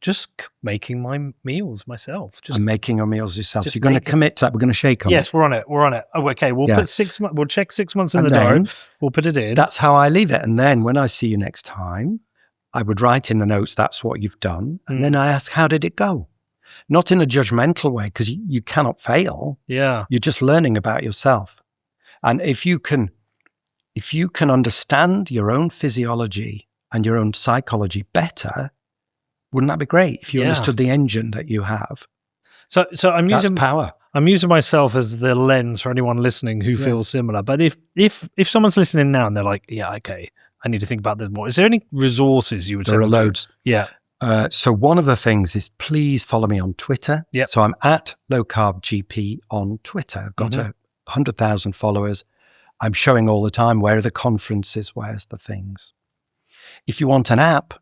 just making my meals myself. Just And making your meals yourself. So just you're going to make it. commit to that. We're going to shake on it. yes, we're on it. Oh, okay. We'll Yeah. put 6 months. We'll check 6 months in And the diary. then We'll put it in. that's how I leave it. And then when I see you next time, I would write in the notes, that's what you've done. And then I ask, how did it go? Not in a judgmental way, because you cannot fail. Yeah. You're just learning about yourself. And if you can understand your own physiology and your own psychology better, wouldn't that be great if you understood the engine that you have? So I'm That's using power. I'm using myself as the lens for anyone listening who feels similar. But if someone's listening now and they're like, yeah, okay, I need to think about this more. Is there any resources you would say? There are loads. Yeah. So one of the things is please follow me on Twitter. Yep. So I'm at Low-Carb GP on Twitter. I've got 100,000 followers. I'm showing all the time, where are the conferences, where's the things. If you want an app,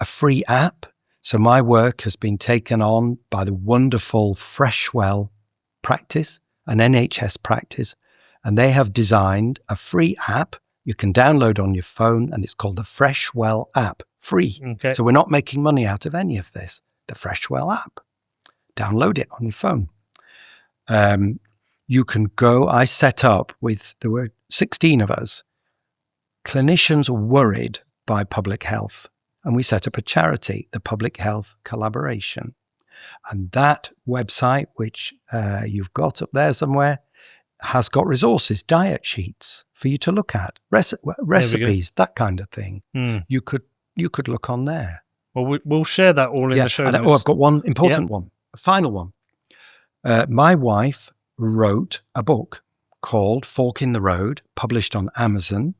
a free app, so my work has been taken on by the wonderful Freshwell practice, an NHS practice, and they have designed a free app you can download on your phone, and it's called the Freshwell app, free. Okay. So we're not making money out of any of this. The Freshwell app. Download it on your phone. You can go, I set up there were 16 of us, clinicians worried by public health. And we set up a charity, the Public Health Collaboration. And that website, which you've got up there somewhere, has got resources, diet sheets for you to look at, recipes, that kind of thing. You could look on there. Well, we'll share that all in the show notes. I've got one important one, a final one. My wife wrote a book called Fork in the Road, published on Amazon.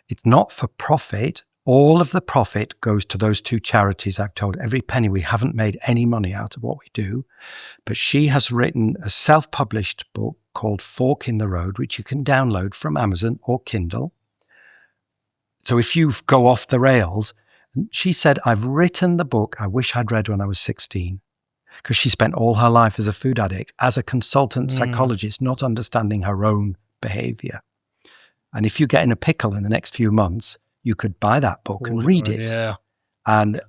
It's not for profit. All of the profit goes to those 2 charities I've told. Every penny. We haven't made any money out of what we do. But she has written a self-published book called Fork in the Road, which you can download from Amazon or Kindle. So if you go off the rails, she said, I've written the book I wish I'd read when I was 16. Because she spent all her life as a food addict, as a consultant psychologist, not understanding her own behavior. And if you get in a pickle in the next few months, you could buy that book and read it. Yeah. And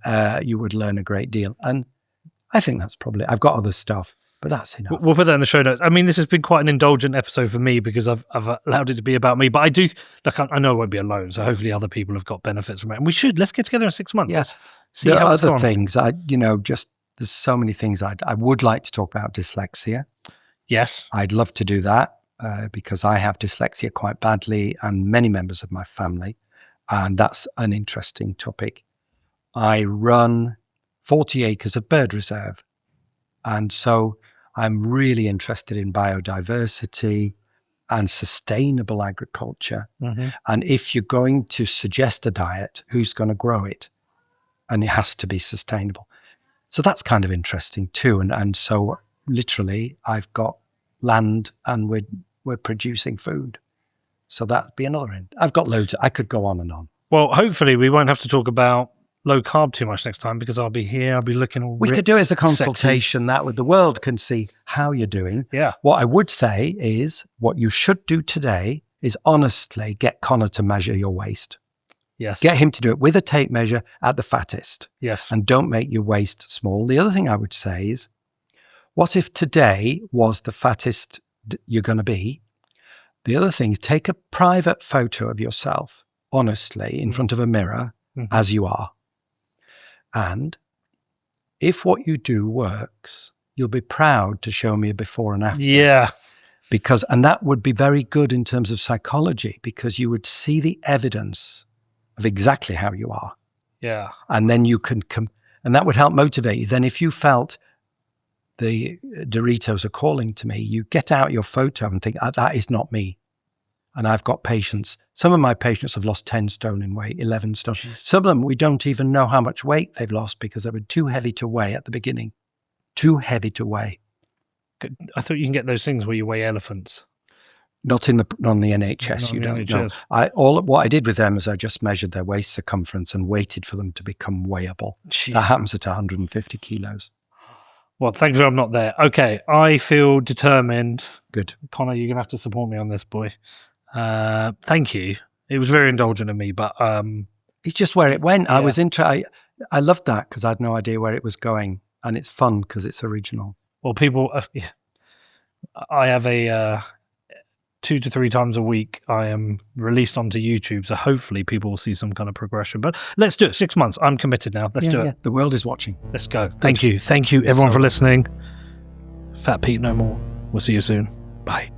you would learn a great deal. And I think that's probably, I've got other stuff, but that's enough. We'll put that in the show notes. I mean, this has been quite an indulgent episode for me because I've allowed it to be about me. But I do, look, I know I won't be alone. So hopefully other people have got benefits from it. And let's get together in 6 months. Yes. See There how are it's other gone. things. There's so many things I would like to talk about. Dyslexia. Yes. I'd love to do that because I have dyslexia quite badly and many members of my family. And that's an interesting topic. I run 40 acres of bird reserve. And so I'm really interested in biodiversity and sustainable agriculture. Mm-hmm. And if you're going to suggest a diet, who's going to grow it? And it has to be sustainable. So that's kind of interesting too. And so literally I've got land and we're producing food. So that'd be another end. I've got loads. I could go on and on. Well, hopefully we won't have to talk about low carb too much next time because I'll be here. I'll be looking all We could ripped, do it as a sexy. consultation that the world can see how you're doing. Yeah. What I would say is what you should do today is honestly get Connor to measure your waist. Yes. Get him to do it with a tape measure at the fattest. Yes. And don't make your waist small. The other thing I would say is, what if today was the fattest you're going to be? The other thing is take a private photo of yourself, honestly, in front of a mirror as you are. And if what you do works, you'll be proud to show me a before and after. Yeah. And that would be very good in terms of psychology because you would see the evidence of exactly how you are. Yeah. And then you can and that would help motivate you. Then if you felt the Doritos are calling to me, you get out your photo and think, that is not me. And I've got patients. Some of my patients have lost 10 stone in weight, 11 stone. Jeez. Some of them, we don't even know how much weight they've lost because they were too heavy to weigh at the beginning. Too heavy to weigh. I thought you can get those things where you weigh elephants. Not on the NHS, Not you on the don't NHS. know. What I did with them is I just measured their waist circumference and waited for them to become weighable. Jeez. That happens at 150 kilos. Well, thank you. I'm not there. Okay. I feel determined. Good. Connor, you're going to have to support me on this, boy. Thank you. It was very indulgent of me, but It's just where it went. I Yeah. was I loved that because I had no idea where it was going. And it's fun because it's original. well, people, I have a 2 to 3 times a week. I am released onto YouTube, so hopefully people will see some kind of progression. But let's do it. 6 months. I'm committed now. Let's do it. The world is watching. Let's go. Thank you, everyone, So for listening. Fat Pete, no more. We'll see you soon. Bye.